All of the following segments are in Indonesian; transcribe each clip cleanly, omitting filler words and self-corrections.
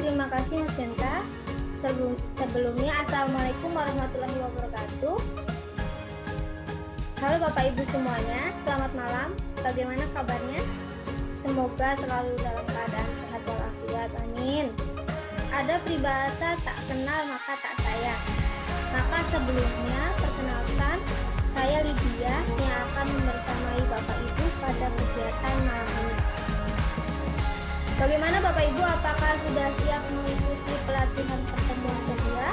terima kasih Mas Genta. Sebelumnya, Assalamualaikum warahmatullahi wabarakatuh. Halo Bapak Ibu semuanya, selamat malam. Bagaimana kabarnya? Semoga selalu dalam keadaan sehat walafiat, amin. Ada peribahasa tak kenal maka tak sayang. Maka sebelumnya, perkenalkan, saya Lydia yang akan membersamai Bapak Ibu pada kegiatan malam ini. Bagaimana Bapak Ibu, apakah sudah siap mengikuti pelatihan pertemuan kedua?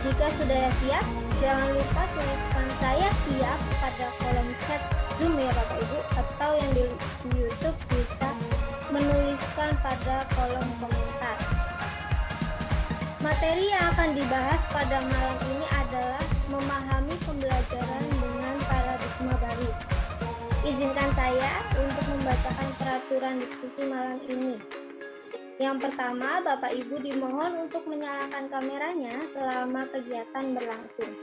Jika sudah siap, jangan lupa tuliskan saya siap pada kolom chat Zoom ya Bapak Ibu, atau yang di YouTube bisa menuliskan pada kolom komentar. Materi yang akan dibahas pada malam ini adalah memahami pembelajaran dengan paradigma baru. Izinkan saya untuk membacakan peraturan diskusi malam ini. Yang pertama, Bapak Ibu dimohon untuk menyalakan kameranya selama kegiatan berlangsung.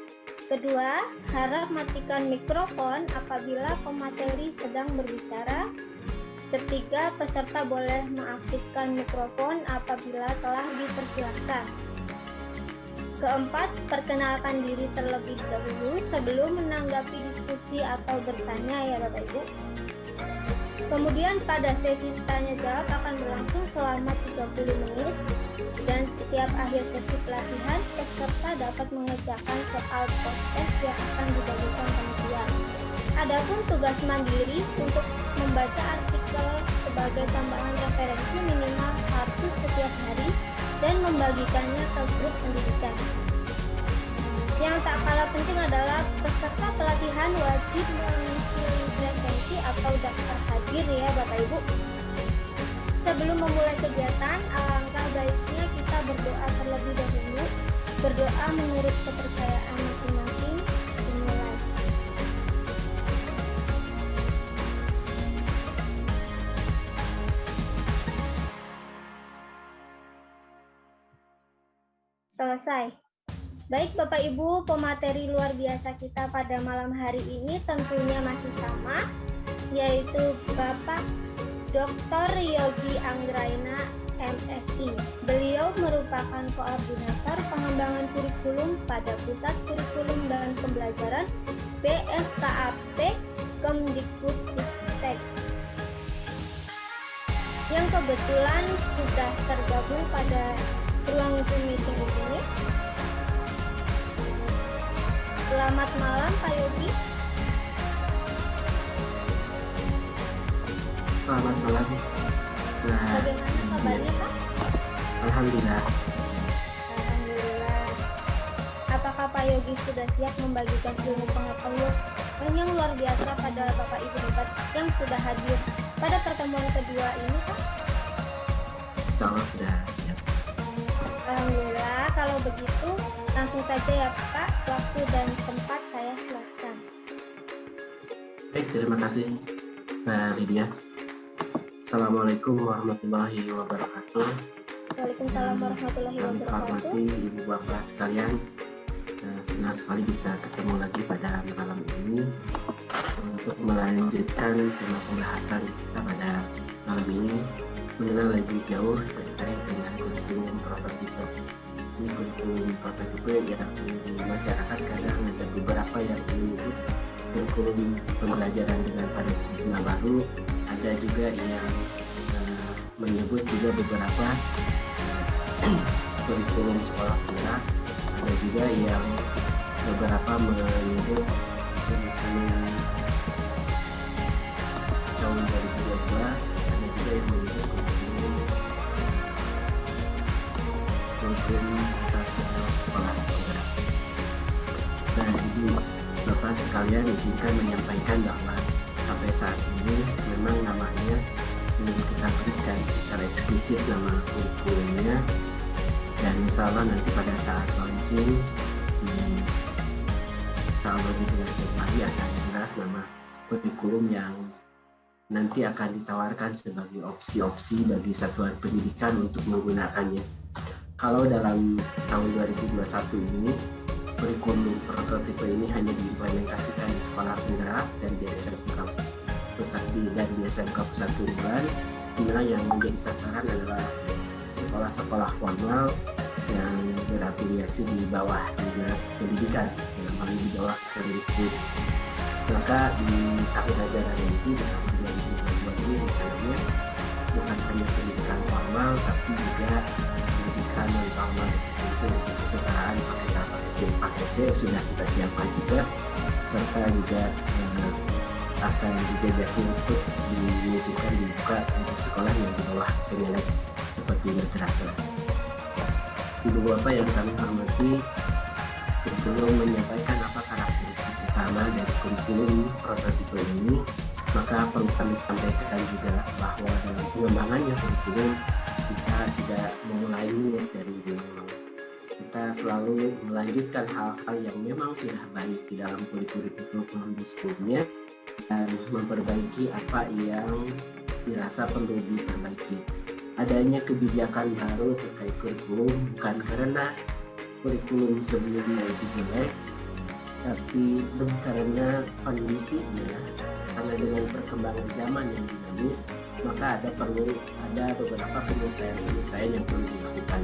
Kedua, harap matikan mikrofon apabila pemateri sedang berbicara. Ketiga, peserta boleh mengaktifkan mikrofon apabila telah dipersilakan. Keempat, perkenalkan diri terlebih dahulu sebelum menanggapi diskusi atau bertanya ya Bapak Ibu. Kemudian pada sesi tanya jawab akan berlangsung selama 30 menit dan setiap akhir sesi pelatihan peserta dapat mengerjakan soal proses yang akan dibagikan kemudian. Adapun tugas mandiri untuk membaca artikel sebagai tambahan referensi minimal 1 setiap hari dan membagikannya ke grup pendidikan. Yang tak kalah penting adalah peserta pelatihan wajib mengisi referensi atau daftar hadir ya Bapak Ibu. Sebelum memulai kegiatan, alangkah baiknya kita berdoa terlebih dahulu. Berdoa menurut kepercayaan masing-masing. Dimulai. Selesai. Baik Bapak Ibu, pemateri luar biasa kita pada malam hari ini tentunya masih sama, yaitu Bapak Dr. Yogi Anggraina MSI. Beliau merupakan koordinator pengembangan kurikulum pada Pusat Kurikulum dan Pembelajaran BSKAP Kemdikbudristek, yang kebetulan sudah tergabung pada ruang Zoom meeting di sini. Selamat malam Pak Yogi. Selamat malam. Bagaimana kabarnya Pak? Alhamdulillah. Alhamdulillah. Apakah Pak Yogi sudah siap membagikan ilmu pengetahuan yang luar biasa pada Bapak Ibu hebat yang sudah hadir pada pertemuan kedua ini Pak? Insya Allah sudah siap. Alhamdulillah. Kalau begitu langsung saja ya Pak, waktu dan tempat saya silakan. Baik, terima kasih Mbak Lydia. Assalamualaikum warahmatullahi wabarakatuh. Waalaikumsalam warahmatullahi Kami wabarakatuh. hormati Ibu Bapak sekalian, senang sekali bisa ketemu lagi pada malam ini untuk melanjutkan tema pembahasan kita pada malam ini, mengenal lebih jauh terkait dengan kurikulum prototipe. Ini kurikulum prototipe yang di masyarakat kadang ada beberapa yang menyebut kurikulum pembelajaran dengan paradigma baru, ada juga yang menyebut juga beberapa kurikulum sekolah penggerak, ada juga yang beberapa menyebut kurikulum tahun 2022, ada juga yang menyebut kurikulum operasional sekolah penggerak. Nah, jadi Bapak sekalian izinkan menyampaikan bahwa sampai saat ini memang namanya belum kita berikan secara eksplisit nama kurikulumnya, dan insya Allah nanti pada saat launching insya Allah di bulan Februari akan jelas nama kurikulum yang nanti akan ditawarkan sebagai opsi-opsi bagi satuan pendidikan untuk menggunakannya. Kalau dalam tahun 2021 ini kurikulum prototipe ini hanya diimplementasikan di sekolah penggerak dan di SMK pusat dan di SMK pusat Turuban, di mana yang menjadi sasaran adalah sekolah-sekolah formal yang berafiliasi di bawah Dinas Pendidikan, dalam hal ini di bawah Kemdikbud. Maka di tahun ajaran nanti, di tahun 2022 ini rencananya bukan hanya pendidikan formal, tapi juga pendidikan non formal, itu untuk kesetaraan paket C sudah kita siapkan juga, serta juga akan dijajaki untuk dibuka untuk sekolah yang di bawah Kemenag seperti madrasah. Ibu Bapak yang kami hormati, sebelum menyampaikan apa karakteristik utama dari kurikulum prototipe ini, maka perlu kami sampaikan juga bahwa dalam pengembangannya kurikulum kita tidak memulainya dari dulu. Kita selalu melanjutkan hal-hal yang memang sudah baik di dalam kurikulum sebelumnya dan memperbaiki apa yang dirasa perlu diperbaiki. Adanya kebijakan baru terkait kurikulum bukan karena kurikulum sebelumnya itu jelek, tapi lebih karena kondisinya, karena dengan perkembangan zaman yang dinamis, maka ada beberapa penyelesaian yang perlu dilakukan.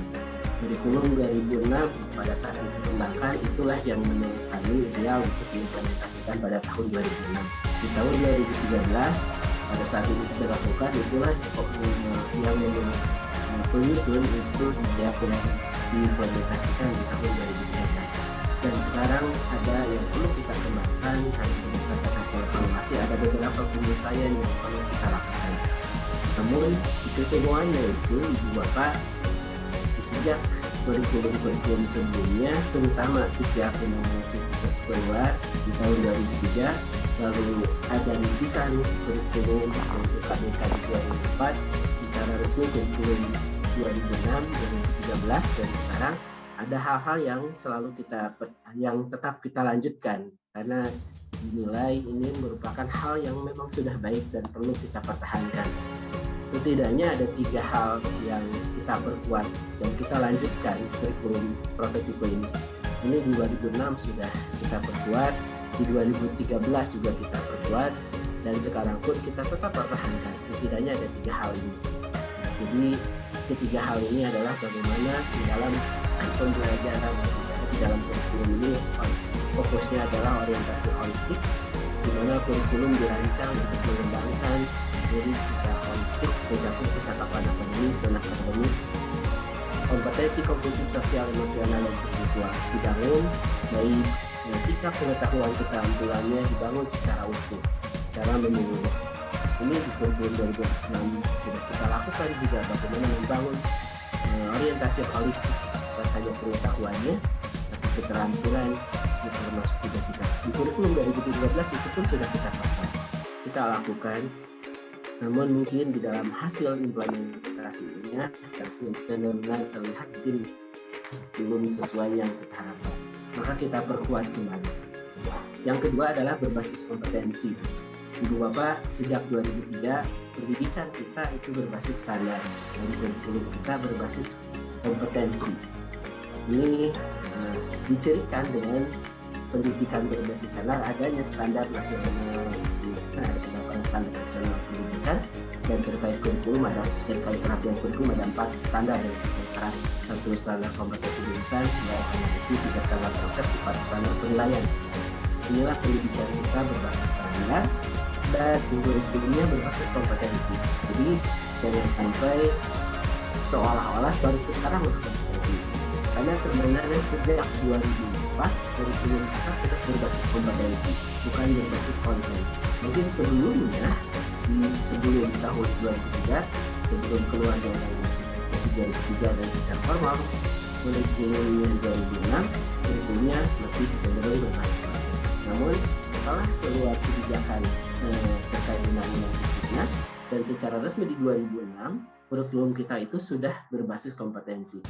Kurikulum 2006 pada saat dikembangkan itulah yang menurut kami ideal untuk diimplementasikan pada tahun 2006. Di tahun 2013 pada saat itu dilakukan itulah yang menurut penyusun itu diimplementasikan di tahun 2013. Dan sekarang ada yang perlu kita kembangkan karena berdasarkan hasil evaluasi ada beberapa penyelesaian yang perlu kita lakukan. Namun kesemuanya itu Ibu Bapak sejak kurikulum sebelumnya, terutama sejak Undang-Undang Sistem Keluar di tahun 2003, lalu ada rintisan kurikulum untuk KPK di 2004, secara resmi kurikulum 2006, 2013, dan sekarang ada hal-hal yang tetap kita lanjutkan karena dinilai ini merupakan hal yang memang sudah baik dan perlu kita pertahankan. Setidaknya ada 3 hal yang kita perkuat dan kita lanjutkan kurikulum prototipe ini. Ini di 2006 sudah kita perkuat, di 2013 juga kita perkuat, dan sekarang pun kita tetap pertahankan. Setidaknya ada 3 hal ini. Jadi ketiga hal ini adalah bagaimana di dalam pembelajaran di dalam kurikulum ini fokusnya adalah orientasi holistik, di mana kurikulum dirancang untuk mengembangkan diri secara holistik, mencakup kecakapan akademis dan akademis, kompetensi kognitif, sosial, emosional, dan spiritual dibangun, baik sikap pengetahuan keterampilannya dibangun secara utuh, secara menyeluruh. Ini di kurikulum 2006 sudah kita lakukan juga bagaimana membangun orientasi holistik, bukan hanya pengetahuannya, tapi keterampilan, termasuk juga sikap. Di kurikulum 2013 itu pun sudah kita lakukan. Namun mungkin di dalam hasil implementasinya benar-benar terlihat mungkin belum sesuai yang kita harapkan. Maka kita perkuat kembali. Yang kedua adalah berbasis kompetensi. Ibu Bapak, sejak 2003 pendidikan kita itu berbasis standar dan kurikulum kita berbasis kompetensi. Ini dicirikan dengan pendidikan berbasis standar, adanya standar nasional pendidikan, ada penerapan standar nasional pendidikan, dan terkait kurikulum ada terkait perapian kurikulum ada 4 standar yang terkait, 1 standar kompetensi jurusan, 2 evaluasi, 3 standar konsep, 4 standar penilaian. Inilah pendidikan kita berbasis standar dan kurikulumnya berbasis kompetensi. Jadi jangan sampai seolah-olah baru sekarang berkompetensi. Karena sebenarnya sejak 2004 kurikulum kita sudah berbasis kompetensi, bukan berbasis konten. Mungkin sebelumnya sebelum tahun 2003, sebelum keluar dari Undang-Undang Sistem 2003 dan secara formal, kurikulumnya 2006, kurikulumnya masih cenderung berbasis konten. Namun setelah keluar kebijakan terkait Undang-Undang Sistem dan secara resmi di 2006, kurikulum kita itu sudah berbasis kompetensi.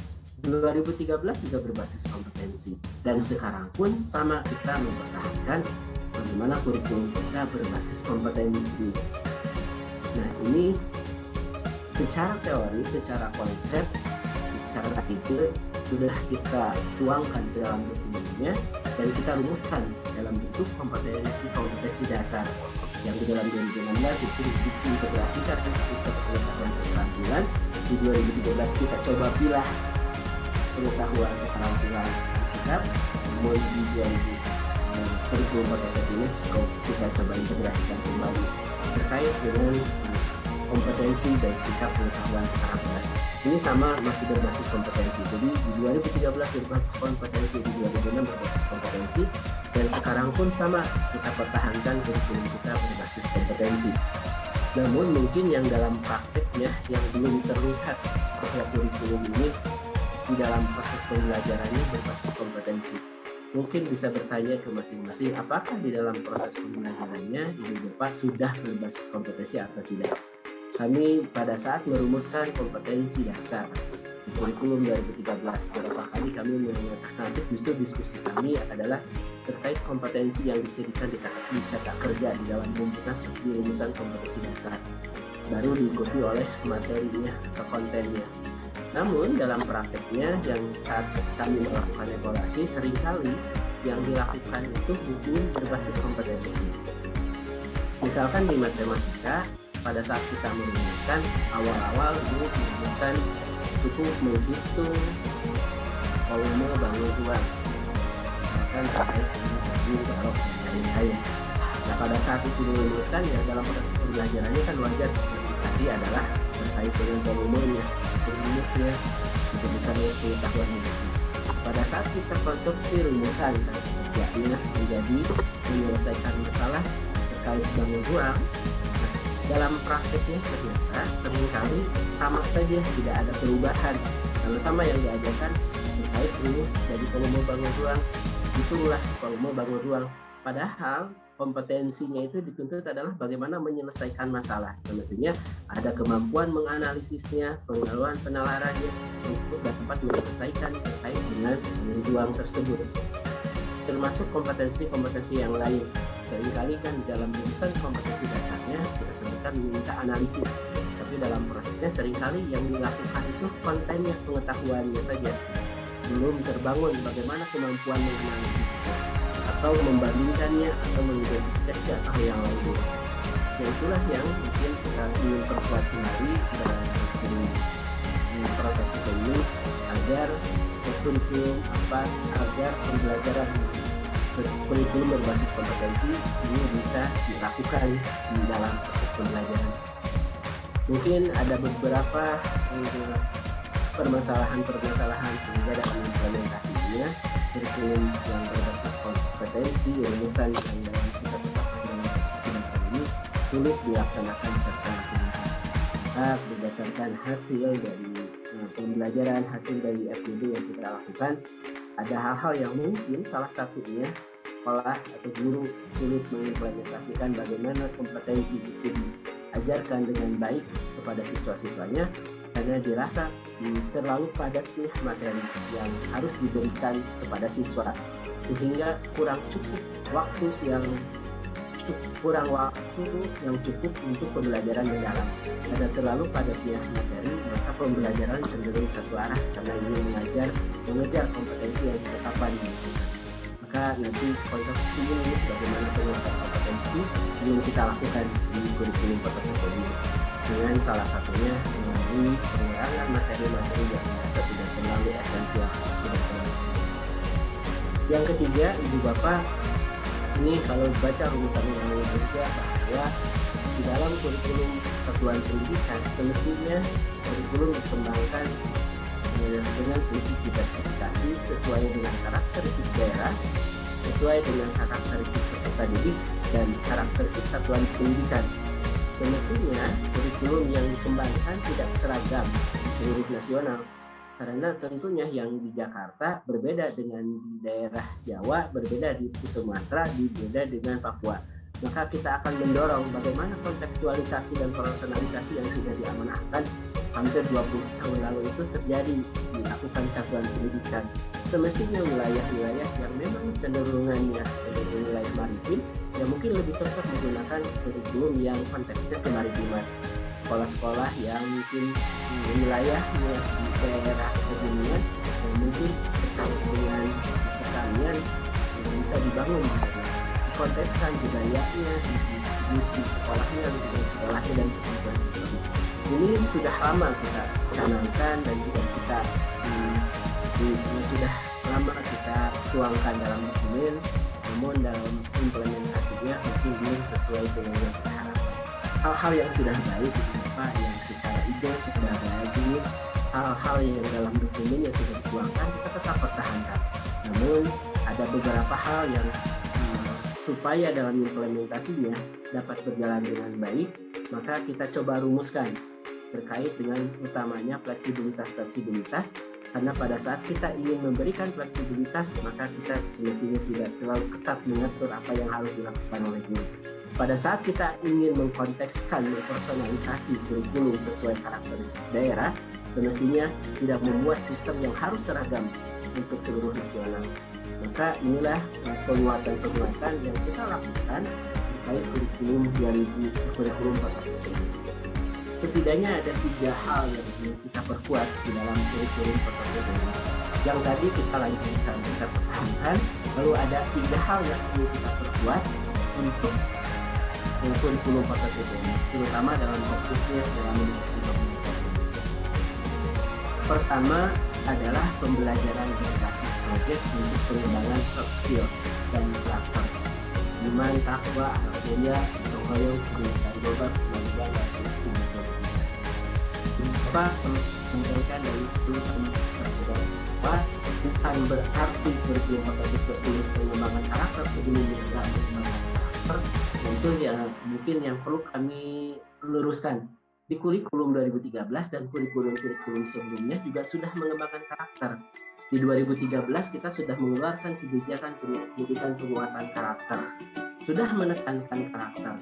2013 juga berbasis kompetensi, dan sekarang pun sama, kita mempertahankan bagaimana kurikulum kita berbasis kompetensi. Nah, ini secara teori, secara konsep, secara itu sudah kita tuangkan dalam dokumennya dan kita rumuskan dalam bentuk kompetensi dasar. yang di dalam 2016 itu diintegrasikan untuk pengetahuan keterampilan. Di 2013 kita coba pilah pengetahuan keterampilan sikap, namun di 2014 ini kita coba integrasikan kembali terkait dengan kompetensi baik sikap, pengetahuan, keterampilan. Ini sama masih berbasis kompetensi. Jadi di 2013 berbasis kompetensi, di 2006 berbasis kompetensi, dan sekarang pun sama, kita pertahankan kurikulum kita berbasis kompetensi. Namun mungkin yang dalam prakteknya yang belum terlihat bahwa kurikulum ini di dalam proses pembelajarannya berbasis kompetensi. Mungkin bisa bertanya ke masing-masing, apakah di dalam proses pembelajarannya Ibu Bapak sudah berbasis kompetensi atau tidak? Kami pada saat merumuskan kompetensi dasar di kurikulum 2013, beberapa kali kami mengatakan justru diskusi kami adalah terkait kompetensi yang dijadikan di kata kerja di dalam rumusan kompetensi dasar, baru diikuti oleh materinya atau kontennya. Namun dalam prakteknya yang saat kami melakukan evaluasi, seringkali yang dilakukan itu bukan berbasis kompetensi. Misalkan di matematika, pada saat kita merumuskan, awal-awal itu merumuskan cukup menghitung volume bangun ruang, misalkan terkait dengan balok dan lain-lain. Nah, pada saat itu dirumuskan, ya dalam proses pembelajarannya kan wajar tadi adalah terkait dengan volumenya, rumusnya, dijadikan pengetahuan industri. Pada saat kita konstruksi rumusan kerjanya menjadi menyelesaikan masalah terkait bangun ruang, dalam prakteknya ternyata seringkali sama saja, tidak ada perubahan. Kalau sama yang diajarkan terkait rumus dari volume bangun ruang, itulah volume bangun ruang. Padahal kompetensinya itu dituntut adalah bagaimana menyelesaikan masalah. Semestinya ada kemampuan menganalisisnya, pengetahuan penalarannya untuk dapat menyelesaikan terkait dengan bangun ruang tersebut. Termasuk kompetensi-kompetensi yang lain. Seringkali kan di dalam rumusan kompetensi dasarnya kita sebutkan meminta analisis, tapi dalam prosesnya seringkali yang dilakukan itu kontennya, pengetahuannya saja, belum terbangun bagaimana kemampuan menganalisisnya atau membandingkannya atau mengidentifikasi atau yang lainnya. Dan itulah yang mungkin kita ingin perkuat kembali dalam prototipe ini agar kurikulum agar pembelajaran kurikulum berbasis kompetensi ini bisa dilakukan di dalam proses pembelajaran. Mungkin ada beberapa permasalahan sehingga dalam implementasinya kurikulum yang berbasis kompetensi, rumusan yang dalam kita tetapkan ini sulit dilaksanakan serta diterapkan berdasarkan hasil dari pembelajaran, hasil dari FGD yang kita lakukan. Ada hal-hal yang mungkin salah satunya sekolah atau guru sulit mengimplementasikan bagaimana kompetensi itu diajarkan dengan baik kepada siswa-siswanya karena dirasa terlalu padatnya materi yang harus diberikan kepada siswa sehingga kurang waktu yang cukup untuk pembelajaran mendalam. Ada terlalu padatnya materi, maka pembelajaran cenderung satu arah karena ingin mengejar kompetensi yang ditetapkan di pusat. Maka nanti konteks ini bagaimana penguatan kompetensi yang kita lakukan di kurikulum prototipe ini dengan salah satunya melalui pengurangan materi-materi yang biasa tidak terlalu esensial. Yang ketiga, Ibu Bapak, ini kalau baca rumusan yang juga bahwa di dalam kurikulum satuan pendidikan semestinya kurikulum dikembangkan dengan prinsip diversifikasi sesuai dengan karakteristik daerah, sesuai dengan karakteristik peserta didik dan karakteristik satuan pendidikan. Semestinya kurikulum yang dikembangkan tidak seragam di seluruh nasional, karena tentunya yang di Jakarta berbeda dengan di daerah Jawa, berbeda di Sumatera, berbeda dengan Papua. Maka kita akan mendorong bagaimana kontekstualisasi dan personalisasi yang sudah diamanahkan hampir 20 tahun lalu itu terjadi dilakukan satuan pendidikan. Semestinya wilayah-wilayah yang memang cenderungannya sebagai wilayah maritim, ya mungkin lebih cocok menggunakan kurikulum yang konteksnya kemaritiman. Sekolah-sekolah yang mungkin wilayahnya di daerah pegunungan yang mungkin terkait dengan pertanian yang bisa dibangun mengkonteskan budayanya, visi sekolahnya, budaya sekolahnya, dan kebutuhan siswa. Ini sudah lama kita canangkan dan sudah lama kita tuangkan dalam dokumen, namun dalam implementasinya mungkin belum sesuai dengan yang kita harapkan. Hal-hal yang sudah baik, yang secara ide sudah baik, hal-hal yang dalam dokumen yang sudah dituangkan kita tetap pertahankan. Namun ada beberapa hal yang supaya dalam implementasinya dapat berjalan dengan baik, maka kita coba rumuskan terkait dengan utamanya fleksibilitas, karena pada saat kita ingin memberikan fleksibilitas, maka kita semestinya tidak terlalu ketat mengatur apa yang harus dilakukan oleh guru. Pada saat kita ingin mengkontekskan, mempersonalisasi kurikulum sesuai karakteristik daerah, semestinya tidak membuat sistem yang harus seragam untuk seluruh nasional. Maka inilah penguatan-penguatan yang kita lakukan terkait kurikulum 2000, Setidaknya ada 3 hal yang ingin kita perkuat di dalam kurikulum portofolio. Yang tadi kita lanjutkan, kita pertahankan, lalu ada 3 hal yang ingin kita perkuat untuk kurikulum portofolio, terutama dalam fokusnya dalam mendukung. Pertama adalah pembelajaran berbasis proyek untuk pengembangan soft skill dan karakter. Iman, takwa, alhamdulillah, tokoyong, kebiasaan global, kemampuan, dan apa menjelaskan dari kurikulum bahwa bukan berarti kurikulum portofolio pengembangan karakter sebelum tidak mengembangkan karakter. Itu ya mungkin yang perlu kami luruskan. Di kurikulum 2013 dan kurikulum sebelumnya juga sudah mengembangkan karakter. Di 2013 kita sudah mengeluarkan kebijakan pendidikan penguatan karakter, sudah menekankan karakter.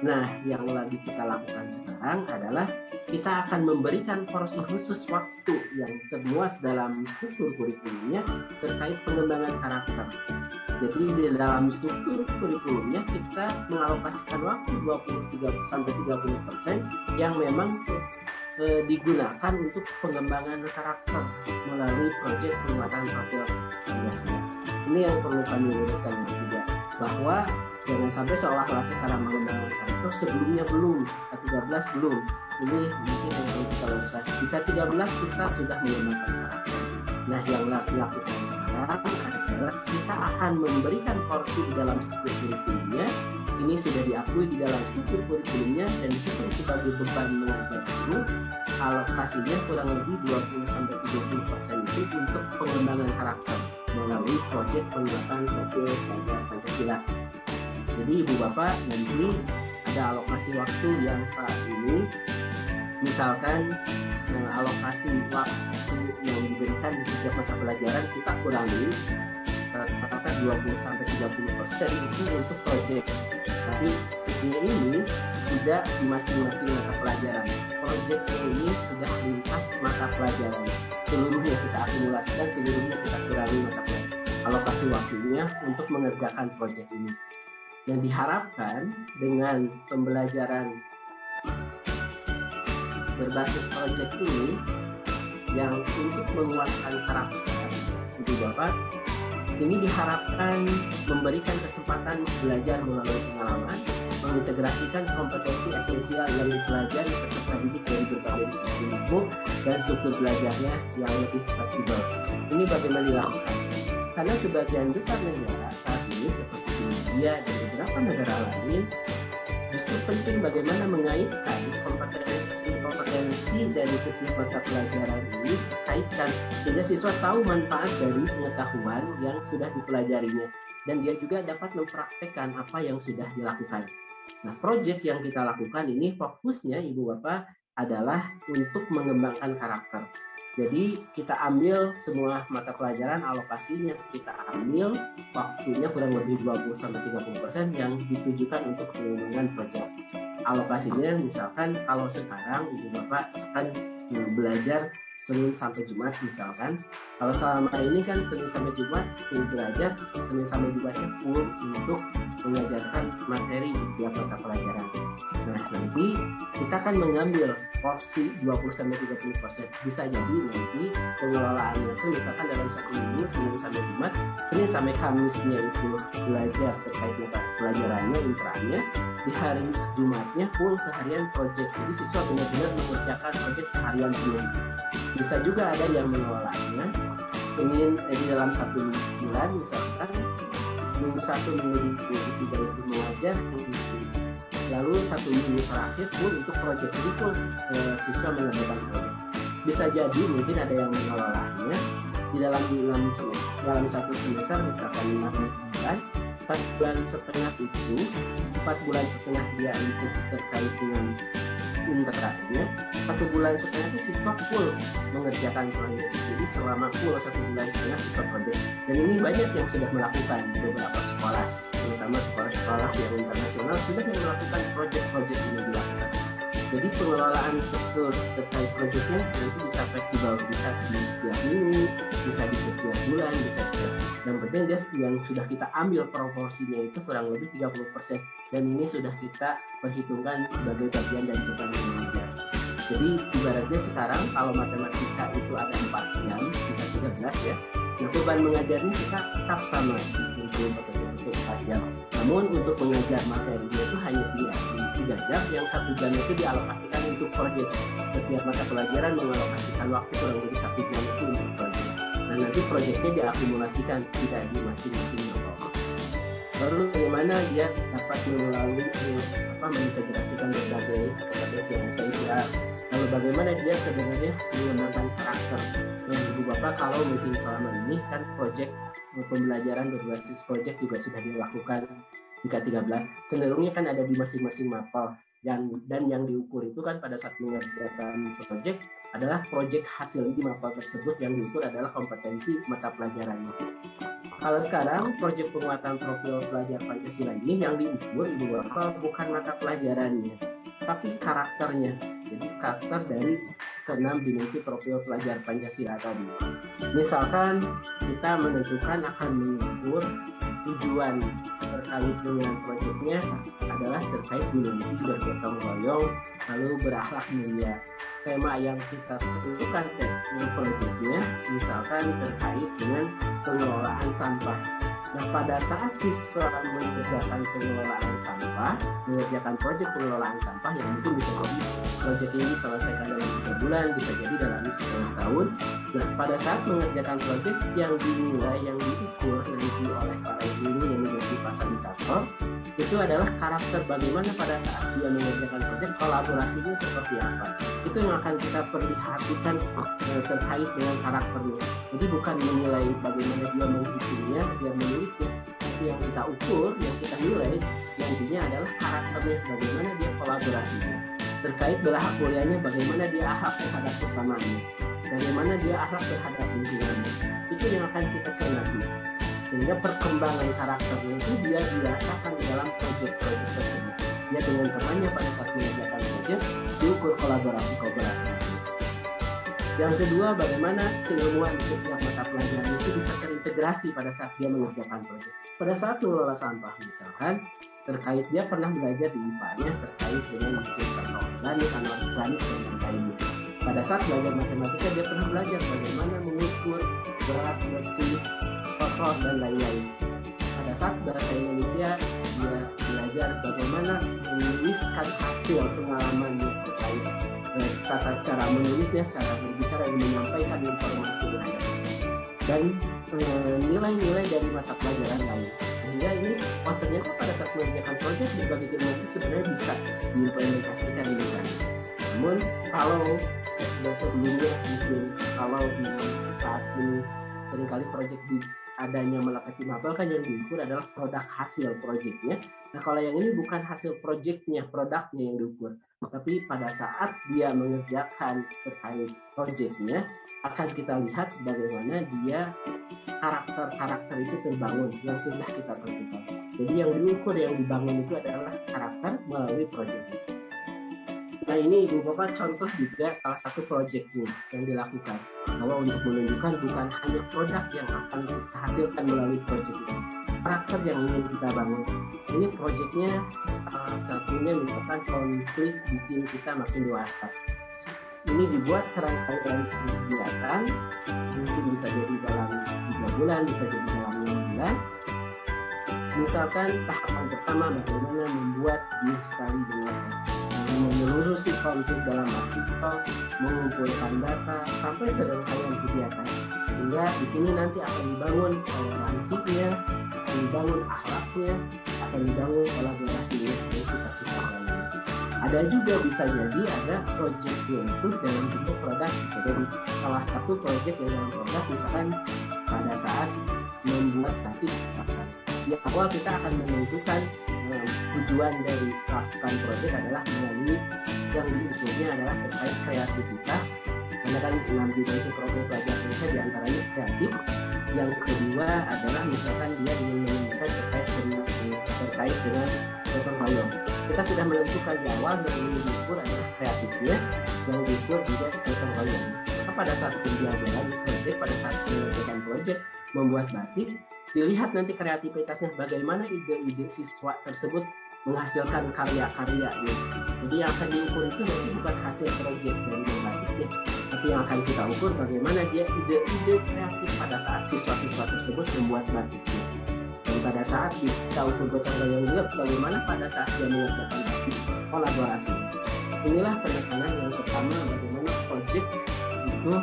Nah, yang lagi kita lakukan sekarang adalah kita akan memberikan porsi khusus waktu yang termuat dalam struktur kurikulumnya terkait pengembangan karakter. Jadi di dalam struktur kurikulumnya kita mengalokasikan waktu 20-30% yang memang digunakan untuk pengembangan karakter melalui proyek penguatan profil Pancasila. Ini yang perlu kami luruskan juga, bahwa jangan sampai seolah-olah sekarang mengembangkan karakter, sebelumnya belum, K13 belum. Ini mungkin yang perlu kita luruskan. Di K13 kita sudah mengembangkan karakter. Nah, yang dilakukan sekarang adalah kita akan memberikan porsi di dalam struktur kurikulumnya. Ini sudah diakui di dalam struktur kurikulumnya dan itu sebagai beban mengajar guru. Alokasinya kurang lebih 20-30% itu untuk pengembangan karakter melalui proyek penguatan profil Pancasila. Jadi Ibu Bapak nanti ada alokasi waktu yang saat ini, misalkan alokasi waktu yang diberikan di setiap mata pelajaran kita kurangi katakan 20-30% itu untuk proyek. Tapi ini tidak di masing-masing mata pelajaran. Proyeknya ini sudah lintas mata pelajaran. Seluruhnya kita akumulasikan, seluruhnya kita kurangi mata pelajaran. Alokasi waktunya untuk mengerjakan proyek ini. Yang diharapkan dengan pembelajaran berbasis proyek ini yang untuk menguatkan karakter, Ibu Bapak, ini diharapkan memberikan kesempatan belajar melalui pengalaman, mengintegrasikan kompetensi esensial yang dipelajari peserta didik dari berbagai disiplin ilmu dan struktur belajarnya yang lebih fleksibel. Ini bagaimana dilakukan? Karena sebagian besar negara saat ini seperti India dan beberapa negara lain justru penting bagaimana mengaitkan kompetensi dari setiap mata pelajaran ini kaitkan sehingga siswa tahu manfaat dari pengetahuan yang sudah dipelajarinya dan dia juga dapat mempraktekkan apa yang sudah dilakukan. Nah, proyek yang kita lakukan ini fokusnya Ibu Bapak adalah untuk mengembangkan karakter. Jadi kita ambil semua mata pelajaran, alokasinya kita ambil, waktunya kurang lebih 20-30% yang ditujukan untuk pengembangan proyek. Alokasinya misalkan kalau sekarang Ibu Bapak akan belajar Senin sampai Jumat misalkan. Kalau selama ini kan Senin sampai Jumat belajar, Senin sampai Jumatnya full untuk mengajarkan materi di tiap mata pelajaran. Nah, nanti nanti kita akan mengambil porsi 20-30%. Bisa jadi nanti pengelolaannya itu misalkan dalam 1 minggu, Senin sampai Jumat, Senin sampai Kamisnya itu belajar terkait mata pelajarannya, intranya, di hari Jumatnya full seharian project. Jadi siswa benar-benar mengerjakan project seharian penuh. Bisa juga ada yang mengelolanya Senin di dalam 1 bulan, misalkan minggu 1, minggu 2, minggu 3 itu mengajar, lalu 1 minggu terakhir pun untuk project. Jadi pun siswa mengerjakan project. Bisa jadi mungkin ada yang mengelolanya di dalam 1 semester misalkan 5 bulan, 4 bulan setengah itu 4 bulan setengah dia untuk terkait dengan intranya, 1 bulan setengah itu siswa full mengerjakan proyek. Jadi selama full 1 bulan setengah siswa proyek. Dan ini banyak yang sudah melakukan di beberapa sekolah, terutama sekolah-sekolah yang internasional sudah melakukan proyek-proyek ini dilakukan. Jadi pengelolaan struktur terkait proyeknya itu bisa fleksibel, bisa di setiap minggu, bisa di setiap bulan, bisa setiap. Yang penting dia yang sudah kita ambil proporsinya itu kurang lebih 30%, dan ini sudah kita perhitungkan sebagai bagian dari beban mengajar. Jadi ibaratnya sekarang kalau matematika itu ada 4 jam, kita 13 ya. Nah, beban mengajarnya kita tetap sama untuk 4 jam. Namun untuk mengajar materinya itu hanya 3 jam, yang 1 jam itu dialokasikan untuk proyek. Setiap mata pelajaran mengalokasikan waktu kurang lebih 1 jam itu untuk proyek. Dan nanti proyeknya diakumulasikan tidak di masing-masing kelompok. Lalu bagaimana dia dapat melalui mengintegrasikan berbagai esensial. Lalu bagaimana dia sebenarnya mengembangkan karakter. Nah, Ibu Bapak kalau mungkin selama ini kan proyek pembelajaran berbasis proyek juga sudah dilakukan di K13. Cenderungnya kan ada di masing-masing mapel, dan yang diukur itu kan pada saat mengerjakan proyek adalah proyek hasil di mapel tersebut, yang diukur adalah kompetensi mata pelajarannya. Kalau sekarang proyek penguatan profil pelajar Pancasila ini yang diukur Ibu Bapak bukan mata pelajarannya, tapi karakternya. Jadi karakter dari ke-6 dimensi profil pelajar Pancasila tadi. Misalkan kita menentukan akan mengukur tujuan terkait dengan proyeknya adalah terkait dimensi bergotong royong, lalu berakhlak mulia. Tema yang kita tentukan dengan proyeknya misalkan terkait dengan pengelolaan sampah. Nah, pada saat siswa mengerjakan pengelolaan sampah, mengerjakan proyek pengelolaan sampah yang mungkin bisa jadi proyek ini diselesaikan dalam 3 bulan, bisa jadi dalam setengah tahun. Nah, pada saat mengerjakan proyek yang dinilai, yang diukur review oleh para guru yang menjadi fasilitator, itu adalah karakter bagaimana pada saat dia mengerjakan proyek, kolaborasinya seperti apa. Itu yang akan kita perhatikan terkait dengan karakternya. Jadi bukan menilai bagaimana dia menghitungnya, dia menulisnya, tapi yang kita ukur, yang kita nilai, nantinya adalah karakternya, bagaimana dia kolaborasinya. Terkait belahak mulianya, bagaimana dia akhlak terhadap sesamanya, bagaimana dia akhlak terhadap lingkungannya. Itu yang akan kita cermati. Sehingga perkembangan karakternya itu dia dirasakan di dalam proyek-proyek tersebut. Dia dengan temannya pada saat mengerjakan proyek diukur kolaborasi. Yang kedua, bagaimana keilmuan setiap mata pelajaran itu bisa terintegrasi pada saat dia mengerjakan proyek. Pada saat mengelola sampah misalkan, terkait dia pernah belajar di IPA-nya terkait dengan menghitung sampah organik, anorganik, dan lain-lainnya. Pada saat belajar matematika dia pernah belajar bagaimana mengukur berat, bersih, kotor, dan lain-lain. Pada saat bahasa Indonesia dia belajar bagaimana menuliskan hasil pengalamannya terkait tata cara menulisnya, cara berbicara yang menyampaikan informasi yang ada, dan nilai-nilai dari mata pelajaran lain. Sehingga ini ternyata pada saat mengerjakan proyek berbagai ilmu itu sebenarnya bisa diimplementasikan di sana. Namun kalau sebelumnya mungkin kalau di saat ini seringkali proyek adanya melekati mapel kan yang diukur adalah produk hasil proyeknya. Nah, kalau yang ini bukan hasil proyeknya, produknya yang diukur, tapi pada saat dia mengerjakan terkait proyeknya akan kita lihat bagaimana dia karakter itu terbangun yang sudah kita tentukan. Jadi yang diukur, yang dibangun itu adalah karakter melalui proyek. Nah, ini Ibu Bapak contoh juga salah satu proyek yang dilakukan, bahwa untuk menunjukkan bukan hanya produk yang akan kita hasilkan melalui proyek ini, karakter yang ingin kita bangun. Ini proyeknya satunya misalkan konflik bikin kita makin dewasa. Ini dibuat serangkaian kegiatan, mungkin bisa jadi dalam 3 bulan, bisa jadi dalam 5 bulan. Misalkan tahapan pertama bagaimana membuat dia sekali dengan menyeluruh si konflik dalam artikel, mengumpulkan data sampai serangkaian kegiatan, sehingga di sini nanti akan dibangun toleransinya, akan dibangun akhlaknya, akan dibangun kolaborasinya dan sifat-sifat lainnya. Ada juga bisa jadi ada proyeknya itu dalam bentuk produk, bisa jadi salah satu proyek yang dalam produk misalkan pada saat membuat batik. Di awal kita akan menentukan tujuan dari melakukan proyek adalah melalui yang diukurnya adalah terkait kreativitas, karena kan 6 dimensi profil pelajar Indonesia diantaranya kreatif. Yang kedua adalah misalkan dia ingin menemukan terkait dengan gotong royong. Kita sudah menentukan di awal yang ingin diukur adalah kreatifnya, yang diukur juga gotong royong. Maka pada saat pembelajaran proyek, pada saat penyelesaian proyek membuat batik, dilihat nanti kreativitasnya, bagaimana ide-ide siswa tersebut menghasilkan karya-karya. Jadi yang akan diukur itu nanti bukan hasil proyek dari batiknya, tapi yang akan kita ukur bagaimana dia ide-ide kreatif pada saat siswa-siswa tersebut membuat batiknya. Dan pada saat kita ukur gotong royong juga bagaimana pada saat dia mengerjakan batik, kolaborasi. Inilah penekanan yang pertama, bagaimana proyek itu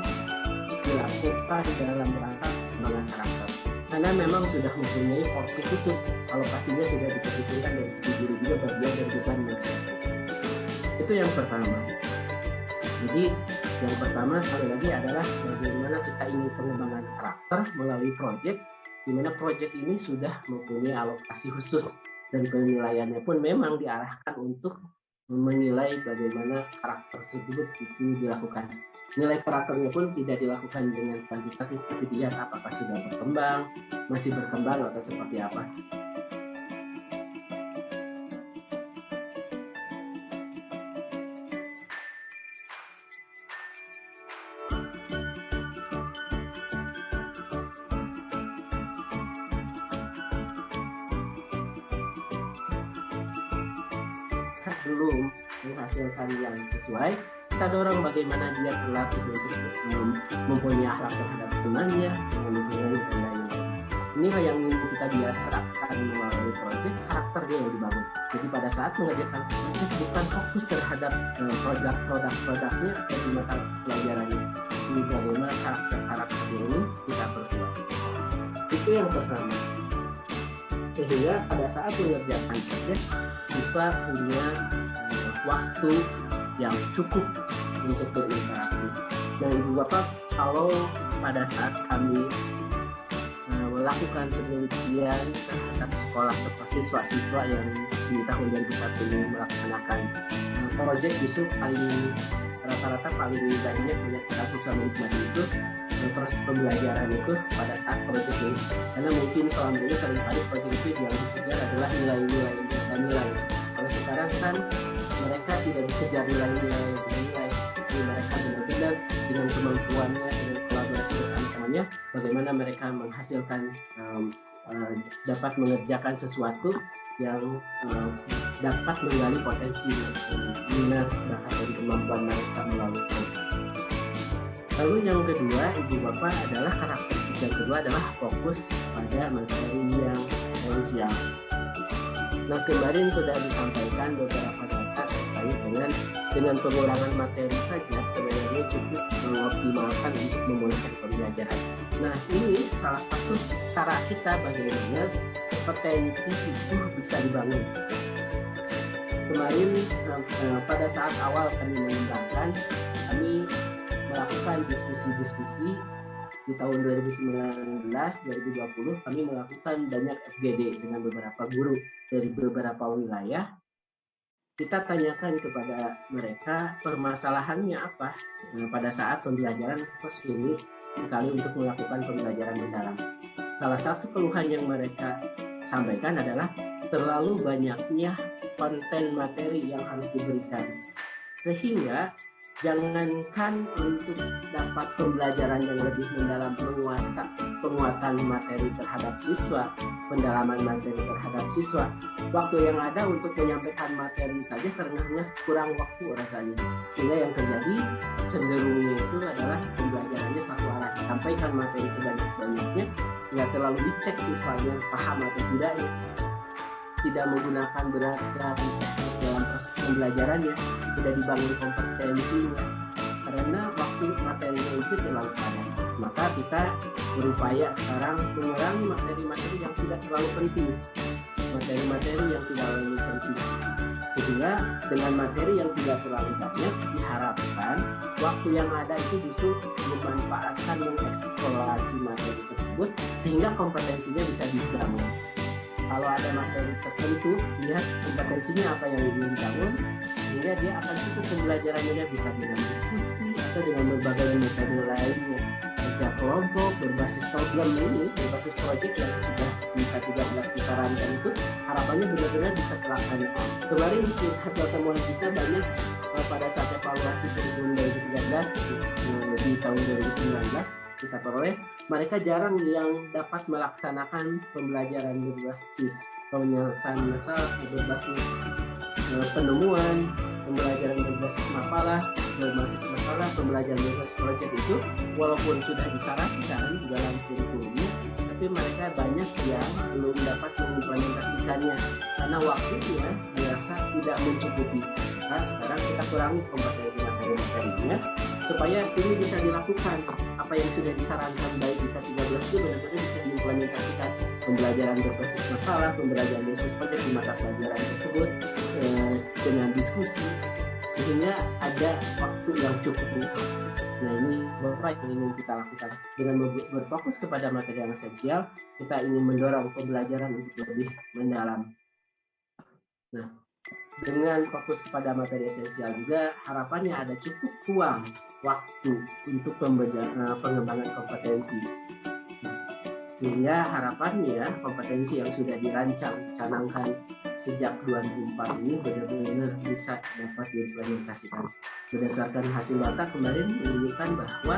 dilakukan dalam rangka pengembangan karakter. Karena memang sudah mempunyai porsi khusus, alokasinya sudah diperhitungkan dari segi guru juga bagian dari bebannya. Itu yang pertama. Jadi yang pertama sekali lagi adalah bagaimana kita ingin pengembangan karakter melalui proyek, di mana proyek ini sudah mempunyai alokasi khusus dan penilaiannya pun memang diarahkan untuk menilai bagaimana karakter tersebut itu dilakukan. Nilai karakternya pun tidak dilakukan dengan kuantitatif, tapi dilihat apakah sudah berkembang, masih berkembang atau seperti apa. Sebelum menghasilkan yang sesuai, kita dorong bagaimana dia terlatih untuk mempunyai akhlak terhadap temannya, lingkungan dan lain-lain. Inilah yang ingin kita biasakan melalui proyek, karakter dia yang dibangun. Jadi pada saat mengerjakan proyek bukan fokus terhadap produk-produknya atau di mata pelajarannya. Ini bagaimana karakter-karakternya ini kita perkuat. Itu yang pertama. Sehingga pada saat mengerjakan proyek, siswa punya waktu yang cukup untuk berinteraksi. Dan Ibu Bapak, kalau pada saat kami melakukan penelitian terhadap sekolah siswa-siswa yang di tahun 2001 ini melaksanakan proyek, justru rata-rata paling banyak menyatakan siswa menikmati itu proses pembelajaran itu pada saat proyek ini, karena mungkin selama ini seringkali proyek itu yang dikejar adalah nilai-nilai dan nilai. Kalau sekarang kan mereka tidak dikejar nilai-nilai dan nilai, tapi mereka benar-benar dengan kemampuannya, dengan kolaborasi bersama-samanya, bagaimana mereka menghasilkan dapat mengerjakan sesuatu yang dapat menggali potensi minat bakat dari kemampuan mereka melalui proyek. Lalu yang kedua, Ibu Bapak, adalah karakteristik yang kedua adalah fokus pada materi yang krusial. Nah, kemarin sudah disampaikan beberapa data terkait dengan pengurangan materi saja sebenarnya cukup mengoptimalkan untuk memulihkan pembelajaran. Nah, ini salah satu cara kita bagaimana potensi itu bisa dibangun. Kemarin pada saat awal kami mengembangkan, kami melakukan diskusi-diskusi di tahun 2019-2020. Kami melakukan banyak FGD dengan beberapa guru dari beberapa wilayah. Kita tanyakan kepada mereka permasalahannya apa pada saat pembelajaran sulit sekali untuk melakukan pembelajaran mendalam. Salah satu keluhan yang mereka sampaikan adalah terlalu banyaknya konten materi yang harus diberikan, sehingga Jangankan untuk dapat pembelajaran yang lebih mendalam, penguatan materi terhadap siswa, pendalaman materi terhadap siswa, waktu yang ada untuk menyampaikan materi saja karena kurang waktu rasanya. Sehingga yang terjadi cenderungnya itu adalah pembelajarannya satu arah, disampaikan materi sebanyak-banyaknya, nggak terlalu dicek siswanya paham atau tidaknya, tidak menggunakan beragam teknik dalam proses pembelajarannya, tidak dibangun kompetensinya karena waktu materinya itu terlalu padat. Maka kita berupaya sekarang mengurangi materi-materi yang tidak terlalu penting, materi-materi yang tidak terlalu penting, sehingga dengan materi yang tidak terlalu banyak diharapkan waktu yang ada itu justru dimanfaatkan mengeksplorasi materi tersebut sehingga kompetensinya bisa dibangun. Kalau ada materi tertentu, lihat kompetensinya apa yang ingin dibangun, sehingga dia akan cukup pembelajarannya bisa dengan diskusi atau dengan berbagai metode lainnya. Kerja kelompok berbasis problem ini, berbasis proyek yang sudah di K13 disarankan itu, harapannya benar-benar bisa terlaksana. Kemarin hasil temuan kita banyak pada saat evaluasi kurikulum 2013 di tahun 2019 kita peroleh, mereka jarang yang dapat melaksanakan pembelajaran berbasis penyelesaian masalah, berbasis penemuan, pembelajaran berbasis masalah, pembelajaran berbasis proyek itu, walaupun sudah disarankan di dalam kurikulumnya, tapi mereka banyak yang belum dapat mengimplementasikannya karena waktunya dirasa tidak mencukupi. Nah, sekarang kita kurangi kompetensi materi-materinya supaya ini bisa dilakukan. Apa yang sudah disarankan baik di K13 itu benar-benar bisa diimplementasikan. Pembelajaran berbasis masalah, pembelajaran berbasis proyek di mata pelajaran tersebut dengan diskusi sehingga ada waktu yang cukup. Nah, ini beberapa yang ingin kita lakukan. Dengan berfokus kepada materi yang esensial, kita ingin mendorong pembelajaran untuk lebih mendalam. Nah, dengan fokus kepada materi esensial juga harapannya ada cukup ruang waktu untuk pengembangan kompetensi, sehingga harapannya kompetensi yang sudah dirancang canangkan sejak 2004 ini benar-benar bisa dapat diimplementasikan. Berdasarkan hasil data kemarin menunjukkan bahwa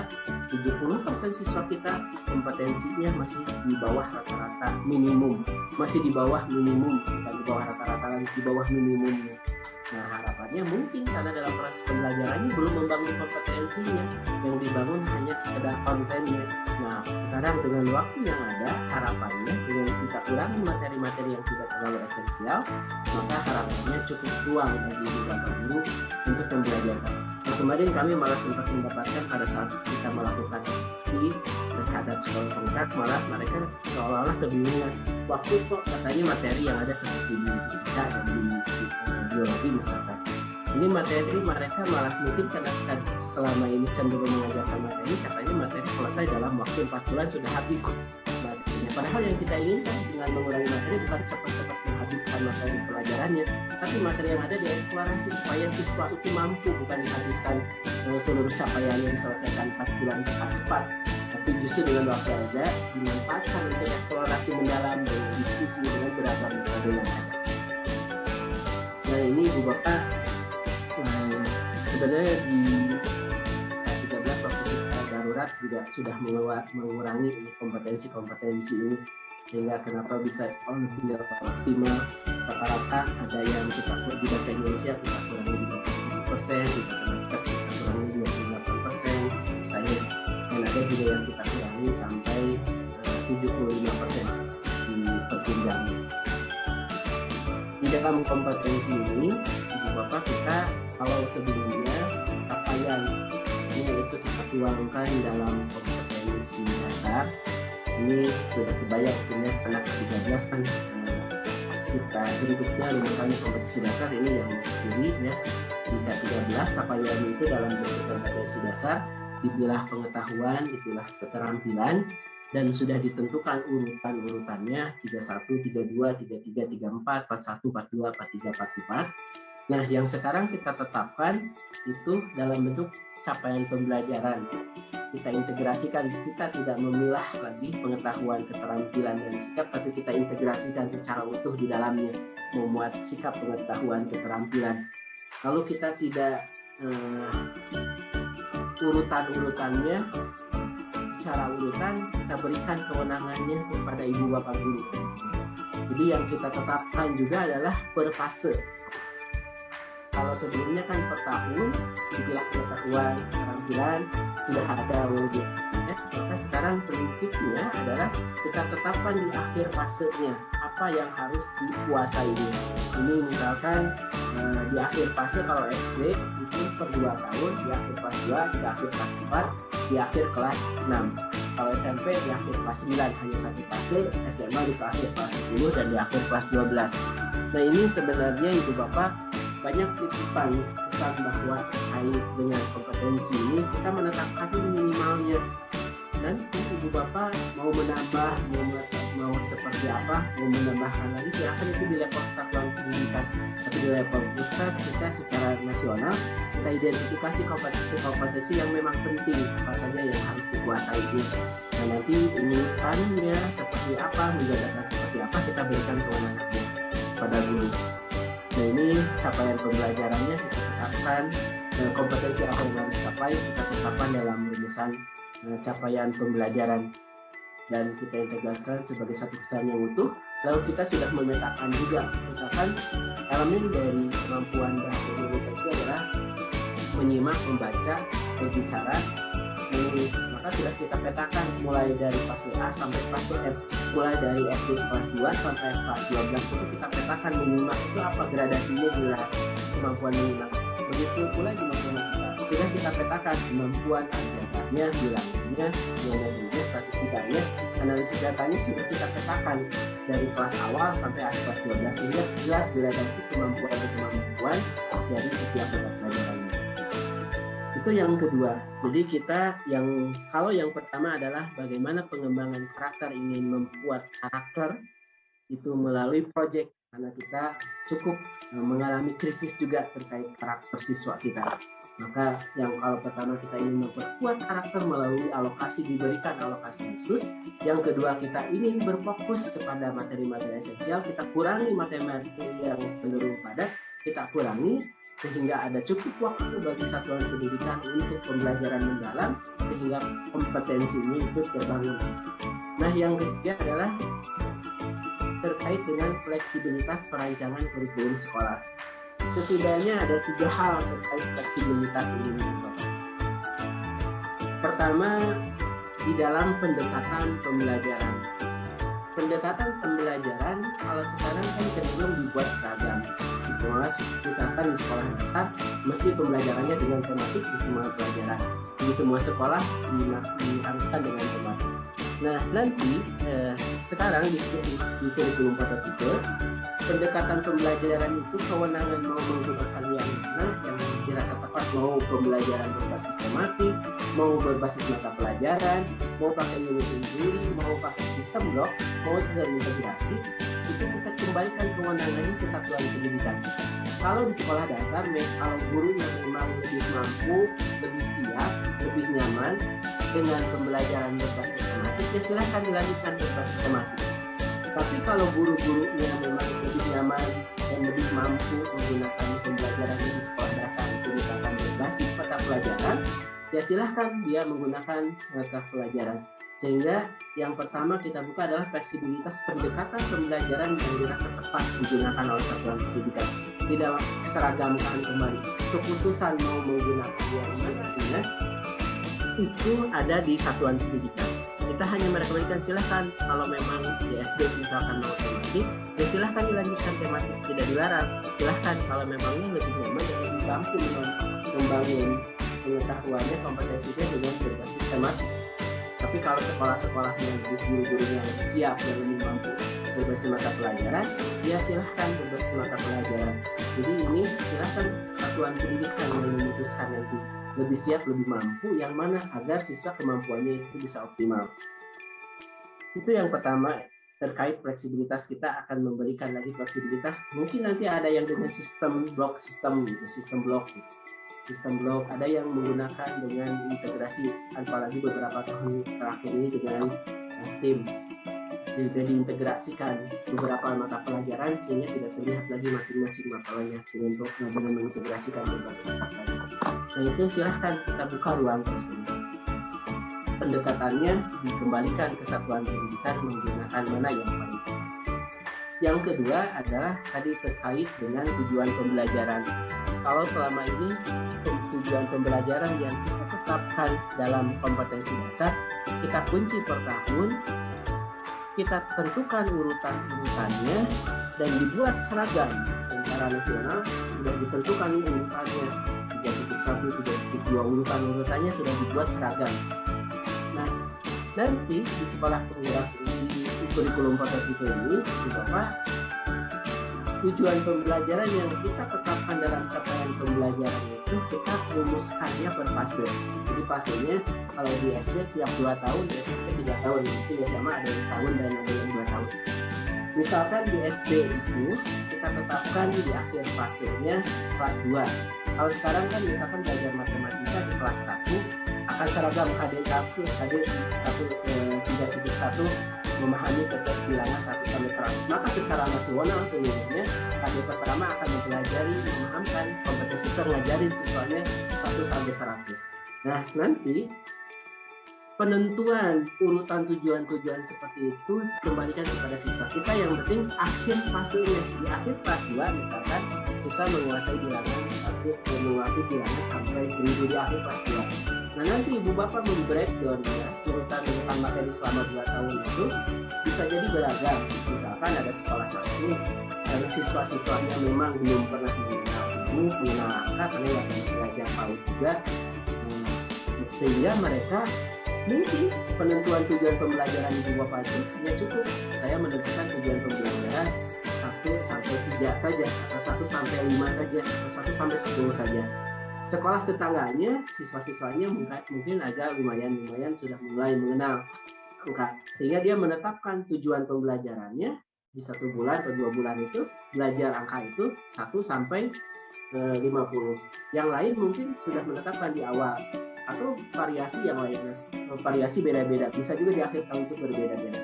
70% siswa kita kompetensinya masih di bawah rata-rata minimum, masih di bawah minimum, bukan di bawah rata-rata lagi, di bawah minimumnya. Nah, harapannya mungkin karena dalam proses pembelajarannya belum membangun kompetensinya, yang dibangun hanya sekedar kontennya. Nah, sekarang dengan waktu yang ada, harapannya dengan kita kurangi materi-materi yang tidak terlalu esensial, maka harapannya cukup ruang bagi beberapa guru untuk pembelajaran. Nah, kemarin kami malah sempat mendapatkan pada saat kita melakukan terhadap sekolah tingkat, malah mereka seolah-olah kebingungan. Waktu kok katanya materi yang ada seperti di fisika dan di biologi misalkan. Ini materi mereka malah mungkin karena selama ini cenderung mengajarkan materi, katanya materi selesai dalam waktu 4 bulan sudah habis materinya. Padahal yang kita inginkan dengan mengurangi materi bukan cepat-cepat menghabiskan materi pelajarannya, tapi materi yang ada dieksplorasi supaya siswa itu mampu, bukan dihabiskan seluruh capaian yang diselesaikan 4 bulan cepat-cepat, tapi justru dengan waktu ada dimanfaatkan untuk eksplorasi mendalam dengan diskusi dengan beragam metode yang ada. Nah, ini Bu Bapak sebenarnya di 13 waktu kita darurat juga sudah mengurangi kompetensi-kompetensi ini, sehingga kenapa bisa lebih optimal. Rata-rata ada yang kita di bahasa Indonesia kita kurangi 20%, di matematika kita kurangi 28%, sains, dan ada juga yang kita kurangi sampai 75% di perjenjang. Di dalam kompetensi ini, Bapak, kita kalau sebelumnya capaian ini itu kita tuangkan dalam kompetensi dasar, ini sudah kebayang punya anak 13 kan kita berikutnya lulusan kompetensi dasar ini yang kiri ya, di K13 capaian itu dalam bentuk kompetensi dasar dipilah pengetahuan, dipilah keterampilan, dan sudah ditentukan urutannya 31, 32, 33, 34, 41, 42, 43, 44. Nah, yang sekarang kita tetapkan itu dalam bentuk capaian pembelajaran. Kita integrasikan, kita tidak memilah lagi pengetahuan, keterampilan, dan sikap, tapi kita integrasikan secara utuh di dalamnya, memuat sikap, pengetahuan, keterampilan. Lalu kita tidak urutan-urutannya secara urutan kita berikan kewenangannya kepada ibu bapak guru. Jadi yang kita tetapkan juga adalah per fase. Kalau sebelumnya kan per tahun dibilang pengetahuan keterampilan sudah ada wujud. Maka sekarang prinsipnya adalah kita tetapkan di akhir fasenya apa yang harus dikuasai. Ini misalkan di akhir fase kalau SD itu per 2 tahun, di akhir kelas 2, di akhir kelas 4, di akhir kelas 6. Kalau SMP di akhir kelas 9 hanya satu fase, SMA di akhir kelas 10 dan di akhir kelas 12. Nah ini sebenarnya ibu bapak banyak titipan pesan bahwa terkait dengan kompetensi ini kita menetapkan minimalnya. Nanti ibu bapak mau menambah, mau seperti apa, mau menambahkan lagi silakan itu di level satuan pendidikan. Tapi di level pusat kita secara nasional kita identifikasi kompetensi yang memang penting apa saja yang harus dikuasai itu. Nah nanti ini perannya seperti apa, menjalankan seperti apa kita berikan kewenangannya pada guru. Nah ini capaian pembelajarannya kita tetapkan, kompetensi apa yang harus dicapai kita tetapkan dalam rumusan capaian pembelajaran dan kita integrasikan sebagai satu kesatuan yang utuh. Lalu kita sudah memetakan juga misalkan elemen dari kemampuan bahasa Indonesia itu adalah menyimak, membaca, berbicara, menulis. Maka sudah kita petakan mulai dari fase A sampai fase F, mulai dari SD kelas 2 sampai kelas 12 itu kita petakan menyimak itu apa gradasinya di kemampuan menyimak. Begitu pula di matematika sudah kita petakan kemampuan aljabarnya, bilangnya, nilainya, statistikanya, analisis datanya sudah kita petakan dari kelas awal sampai akhir kelas 12 sehingga jelas gradasi kemampuan dari setiap mata pelajarannya. Itu yang kedua. Jadi kita kalau yang pertama adalah bagaimana pengembangan karakter, ingin membuat karakter itu melalui proyek karena kita cukup mengalami krisis juga terkait karakter siswa kita. Maka yang kalau pertama kita ingin memperkuat karakter melalui diberikan alokasi khusus. Yang kedua kita ingin berfokus kepada materi-materi esensial, kita kurangi materi-materi yang cenderung padat, kita kurangi sehingga ada cukup waktu bagi satuan pendidikan untuk pembelajaran mendalam sehingga kompetensi ini itu terbangun. Nah yang ketiga adalah terkait dengan fleksibilitas perancangan kurikulum sekolah. Setidaknya ada 3 hal terkait fleksibilitas ini. Pertama, di dalam pendekatan pembelajaran. Pendekatan pembelajaran kalau sekarang kan cenderung dibuat seragam. Misalkan di sekolah dasar, mesti pembelajarannya dengan tematik di semua pelajaran. Di semua sekolah diharuskan dengan tematik. Nah nanti sekarang di kurikulum 4.3 pendekatan pembelajaran itu kewenangan mau menggunakan yang mana yang dirasa tepat, mau pembelajaran berbasis tematik, mau berbasis mata pelajaran, mau pakai unit sendiri, mau pakai sistem blok, mau terintegrasi, itu kita kembalikan kewenangannya ke satuan pendidikan. Kalau di sekolah dasar, kalau guru yang memang lebih mampu, lebih siap, lebih nyaman dengan pembelajaran berbasis tematik, ya silahkan dilanjutkan berbasis tematik. Tapi kalau guru-gurunya memang lebih nyaman dan lebih mampu menggunakan pembelajaran di sekolah dasar itu misalkan berbasis mata pelajaran, ya silahkan dia menggunakan mata pelajaran. Sehingga yang pertama kita buka adalah fleksibilitas pendekatan pembelajaran yang dirasa tepat digunakan oleh satuan pendidikan. Tidak seragamkan kembali. Keputusan mau menggunakan yang mana itu ada di satuan pendidikan. Kita hanya merekomendasikan silahkan kalau memang di SD misalkan mau tematik, ya silahkan dilanjutkan tematik, tidak dilarang. Silahkan kalau memangnya lebih nyaman dan lebih mampu membangun pengetahuannya, kompetensinya dengan berbasis tematik. Tapi kalau sekolah-sekolahnya guru-gurunya lebih siap dan lebih mampu berbasis mata pelajaran, ya silahkan berbasis mata pelajaran. Jadi ini silahkan satuan pendidikan yang memutuskan nanti lebih siap, lebih mampu yang mana agar siswa kemampuannya itu bisa optimal. Itu yang pertama terkait fleksibilitas. Kita akan memberikan lagi fleksibilitas. Mungkin nanti ada yang dengan sistem blok ada yang menggunakan dengan integrasi, apalagi beberapa tahun terakhir ini dengan STEAM. Jadi diintegrasikan beberapa mata pelajaran sehingga tidak terlihat lagi masing-masing matanya dengan mengintegrasikan berbagai mata pelajaran. Nah itu silahkan kita buka ruang tersebut. Pendekatannya dikembalikan ke satuan pendidikan menggunakan mana yang paling tepat. Yang kedua adalah tadi terkait dengan tujuan pembelajaran. Kalau selama ini tujuan pembelajaran yang kita tetapkan dalam kompetensi dasar, kita kunci per tahun, kita tentukan urutannya dan dibuat seragam secara nasional, sudah ditentukan urutannya 3.1, 3.2 urutannya sudah dibuat seragam. Nah, nanti di sekolah penggerak di kurikulum Prototipe ini, Bapak, tujuan pembelajaran yang kita tetapkan dalam capaian pembelajaran itu kita rumuskannya per fase. Jadi fasenya kalau di SD tiap 2 tahun, di SMP 3 tahun, di SMA ada yang setahun dan ada yang 2 tahun. Misalkan di SD itu kita tetapkan di akhir fasenya kelas 2. Kalau sekarang kan misalkan belajar matematika di kelas 1 akan seragam KD1, KD1 3.1 memahami tetap bilangan 1 sampai 100. Maka secara nasional seluruhnya KD pertama akan mempelajari memahamkan kompetensi siswa, ngajarin siswanya 1 sampai 100. Nah, nanti penentuan urutan tujuan-tujuan seperti itu kembalikan kepada siswa. Kita yang penting akhir fasenya. Di akhir kelas 2 misalkan siswa menguasai bilangan 1, menguasai bilangan sampai 1000 di akhir kelas 2. Nah nanti ibu bapak membreakdown ya urutan materi selama 2 tahun itu bisa jadi beragam. Misalkan ada sekolah satu karena siswa-siswanya memang belum pernah mengenal angka karena yang belajar PAUD juga, sehingga mereka mungkin penentuan tujuan pembelajaran ibu bapak itu ya cukup saya menentukan tujuan pembelajaran 1 sampai 3 saja atau 1 sampai 5 saja atau 1 sampai 10 saja. Sekolah tetangganya, siswa-siswanya mungkin agak lumayan sudah mulai mengenal angka, sehingga dia menetapkan tujuan pembelajarannya di 1 bulan atau 2 bulan itu belajar angka itu 1 sampai 50. Yang lain mungkin sudah menetapkan di awal atau variasi yang lainnya, variasi beda-beda, bisa juga di akhir tahun itu berbeda-beda.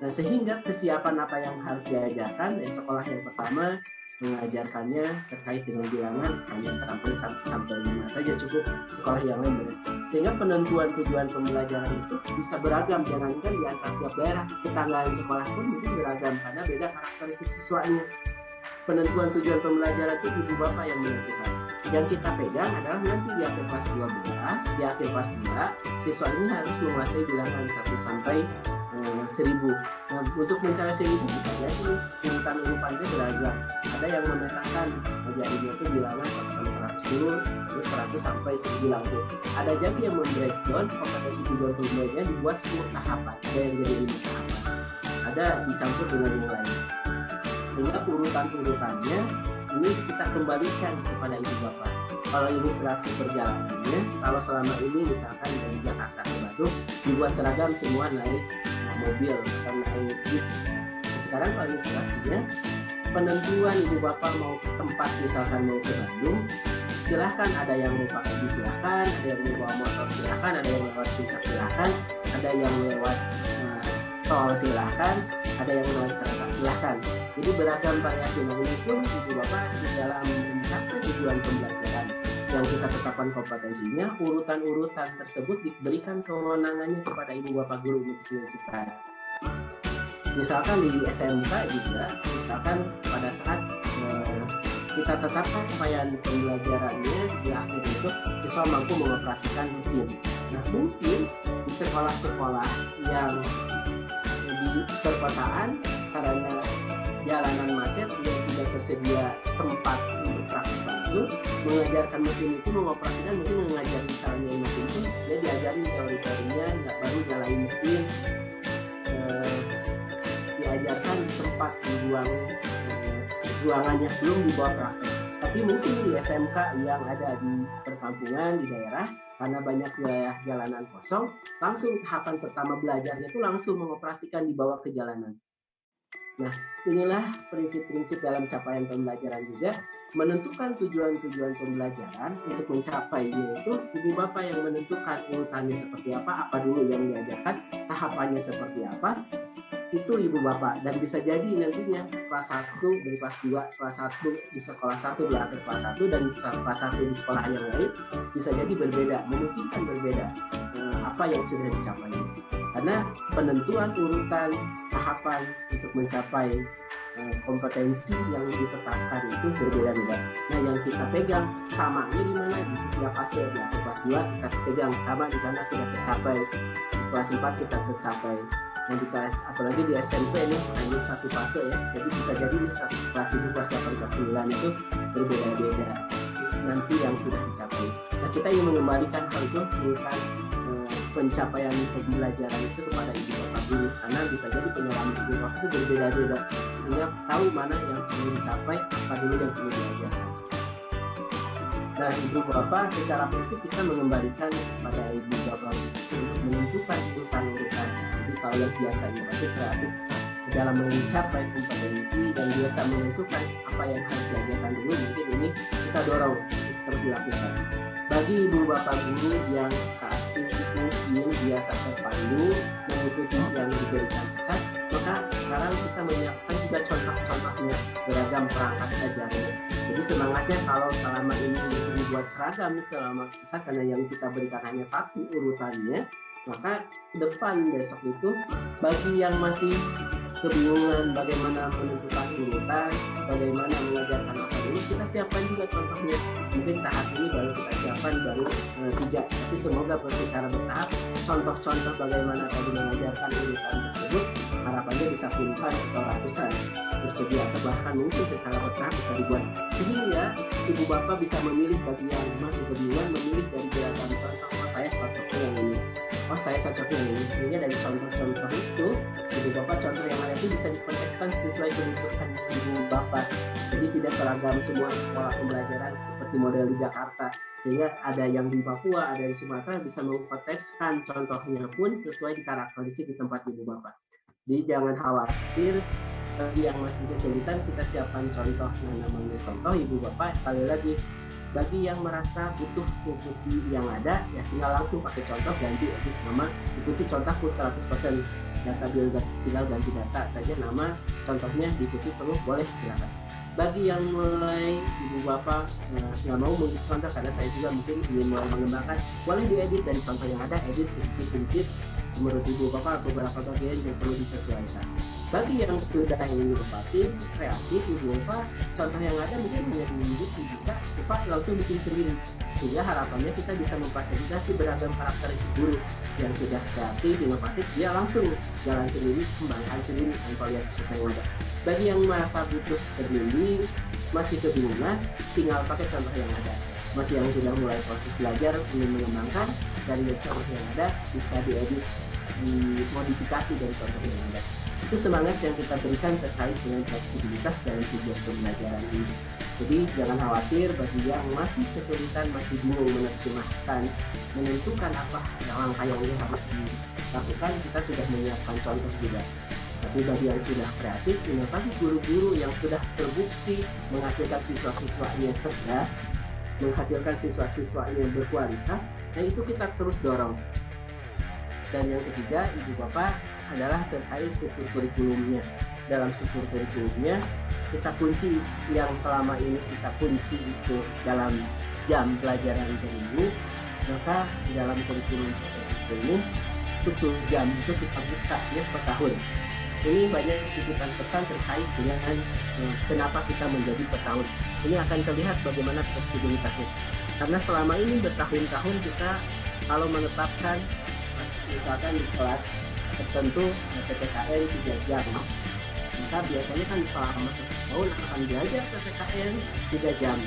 Nah sehingga kesiapan apa yang harus diajarkan di sekolah yang pertama mengajarkannya terkait dengan bilangan hanya sampai 5 saja cukup, sekolah yang lain benar. Sehingga penentuan tujuan pembelajaran itu bisa beragam, jangankan di antar tiap daerah, tetanggaan sekolah pun mungkin beragam karena beda karakteristik siswanya. Penentuan tujuan pembelajaran itu ibu bapak yang menentukan. Yang kita pegang adalah nanti di akhir kelas 12, di akhir kelas 2 siswa ini harus menguasai bilangan 1 sampai 1000. Nah, untuk mencapai 1000 bisa jadi urutan-urutannya beragam. Ada yang memetakan jadinya itu bilangan 1 sampai 100 dulu, terus 100 sampai 1000 langsung. Ada jadi yang membreakdown kompetensi tujuan pembelajarannya dibuat 10 tahapan, ada yang jadi 5 tahapan, ada dicampur dengan yang lain. Sehingga urutan-urutannya ini kita kembalikan kepada ibu bapak. Kalau ilustrasi perjalanannya, kalau selama ini misalkan dari Jakarta ke Bandung dibuat seragam semua naik mobil atau naik bis. Sekarang kalau ilustrasinya penentuan ibu bapak mau ke tempat misalkan mau ke Bandung, silahkan, ada yang mau pakai bis silahkan, ada yang mau bawa motor silahkan, ada yang lewat tingkat silahkan, ada yang lewat tol silahkan, ada yang lewat kereta silahkan. Jadi beragam variasi. Nah ini pun ibu bapak di dalam mencapai tujuan pembelajaran yang kita tetapkan kompetensinya, urutan-urutan tersebut diberikan kewenangannya kepada ibu bapak guru untuk kita. Misalkan di SMK juga, misalkan pada saat kita tetapkan capaian pembelajarannya di akhir itu siswa mampu mengoperasikan mesin. Nah mungkin di sekolah-sekolah yang di perkotaan karena jalanan macet dan tidak tersedia tempat untuk praktik langsung, mengajarkan mesin itu mengoperasikan, mungkin mengajarkan caranya mesin itu dia diajarin teori-teorinya, nggak baru nyalain mesin, diajarkan tempat di ruangannya belum dibawa praktek. Tapi mungkin di SMK yang ada di perkampungan di daerah karena banyak wilayah jalanan kosong, langsung tahapan pertama belajarnya itu langsung mengoperasikan dibawa ke jalanan. Nah, inilah prinsip-prinsip dalam capaian pembelajaran juga, menentukan tujuan-tujuan pembelajaran untuk mencapainya itu ibu bapak yang menentukan urutannya seperti apa dulu yang diajarkan, tahapannya seperti apa, Itu Ibu Bapak, dan bisa jadi nantinya kelas 1 dari kelas 2, kelas 1 di sekolah 1 di akhir kelas 1 dan kelas 1 di sekolah yang lain bisa jadi berbeda, memungkinkan berbeda apa yang sudah dicapai. Karena penentuan urutan tahapan untuk mencapai kompetensi yang ditetapkan itu berbeda-beda. Nah, yang kita pegang samanya di mana di setiap fase. Di akhir kelas 2 kita pegang sama di sana sudah tercapai. Di kelas 4 kita tercapai. Nah, apalagi di SMP ini hanya satu fase ya. Jadi bisa jadi di kelas 7, kelas 8, kelas 9 itu berbeda-beda nanti yang sudah dicapai. Nah, kita ingin mengembalikan hal itu urutan pencapaian pembelajaran itu kepada Ibu Bapak dulu, karena bisa jadi pengalaman Ibu Bapak itu berbeda-beda sehingga tahu mana yang perlu dicapai, apa dulu yang perlu diajarkan. Nah, Ibu Bapak secara prinsip kita mengembalikan kepada Ibu Bapak untuk menentukan urutan-urutan. Jadi kalau yang biasa itu kreatif dalam mencapai kompetensi dan biasa menentukan apa yang harus diajarkan dulu, mungkin ini kita dorong terus dilakukan. Bagi Ibu Bapak guru yang saat ini ingin biasa terpandu mengikuti yang diberikan pusat, maka sekarang kita menyiapkan juga contoh-contohnya beragam perangkat ajarnya. Jadi semangatnya kalau selama ini dibuat seragam selama pusat karena yang kita berikan hanya satu urutannya, maka ke depan besok itu bagi yang masih kebingungan bagaimana menentukan urutan, bagaimana mengajarkan apa dulu, kita siapkan juga contohnya. Mungkin tahap ini baru kita siapkan baru 3, tapi semoga secara bertahap contoh-contoh bagaimana tadi mengajarkan urutan tersebut harapannya bisa puluhan atau ratusan tersedia, atau bahkan mungkin secara bertahap bisa dibuat sehingga Ibu Bapak bisa memilih bagi yang masih kebingungan, memilih dari beragam contoh. Oh, saya cocoknya yang ini, oh saya cocoknya yang ini, sehingga dari contoh-contoh itu Ibu Bapak contoh yang ada itu bisa dikontekskan sesuai kebutuhan Ibu Bapak. Jadi tidak seragam semua pola pembelajaran seperti model di Jakarta, sehingga ada yang di Papua, ada di Sumatera, bisa mengkontekskan contohnya pun sesuai dikarakteristik di tempat Ibu Bapak. Jadi jangan khawatir, bagi yang masih kesulitan kita siapkan contoh yang namanya contoh Ibu Bapak. Sekali lagi, bagi yang merasa butuh mengikuti yang ada, ya tinggal langsung pakai contoh, ganti nama, ikuti contohku 100%, data biologis, tinggal ganti data saja nama, contohnya diikuti penuh, boleh silakan. Bagi yang mulai Ibu Bapak nggak mau mengikuti contoh karena saya juga mungkin ingin mulai mengembangkan, boleh diedit dari contoh yang ada, edit sedikit-sedikit menurut Ibu Bapak beberapa bagian yang perlu disesuaikan. Bagi yang sudah ingin inovatif, kreatif, Ibu Bapak contoh yang ada mungkin hanya dibuka, Bapak langsung bikin sendiri, sehingga harapannya kita bisa memfasilitasi beragam karakteristik guru yang sudah kreatif, inovatif, dia langsung jalan sendiri, kembangkan sendiri tanpa lihat kita yang ada. Bagi yang merasa butuh berbimbing, masih kebingungan, tinggal pakai contoh yang ada. Masih yang sudah mulai proses belajar ingin mengembangkan dari contoh yang ada, bisa diedit, dimodifikasi dari contoh yang ada. Itu semangat yang kita berikan terkait dengan fleksibilitas dalam tujuan pembelajaran ini. Jadi jangan khawatir bagi yang masih kesulitan, masih bingung menerjemahkan, menentukan apa langkah yang harus dilakukan, kita sudah menyiapkan contoh juga. Tapi bagi yang sudah kreatif, inovatif, guru-guru yang sudah terbukti menghasilkan siswa-siswanya cerdas, menghasilkan siswa-siswanya yang berkualitas, nah itu kita terus dorong. Dan yang ketiga, Ibu Bapak, adalah terkait struktur kurikulumnya. Dalam struktur kurikulumnya, kita kunci yang selama ini kita kunci itu dalam jam pelajaran berminggu, maka di dalam kurikulum ini struktur jam itu kita buka ya per tahun. Ini banyak titipan pesan terkait dengan kenapa kita menjadi per tahun. Ini akan terlihat bagaimana fleksibilitasnya. Karena selama ini bertahun-tahun kita kalau menetapkan misalkan di kelas tertentu PPKN 3 jam, maka biasanya kan selama 1 tahun akan belajar PPKN 3 jam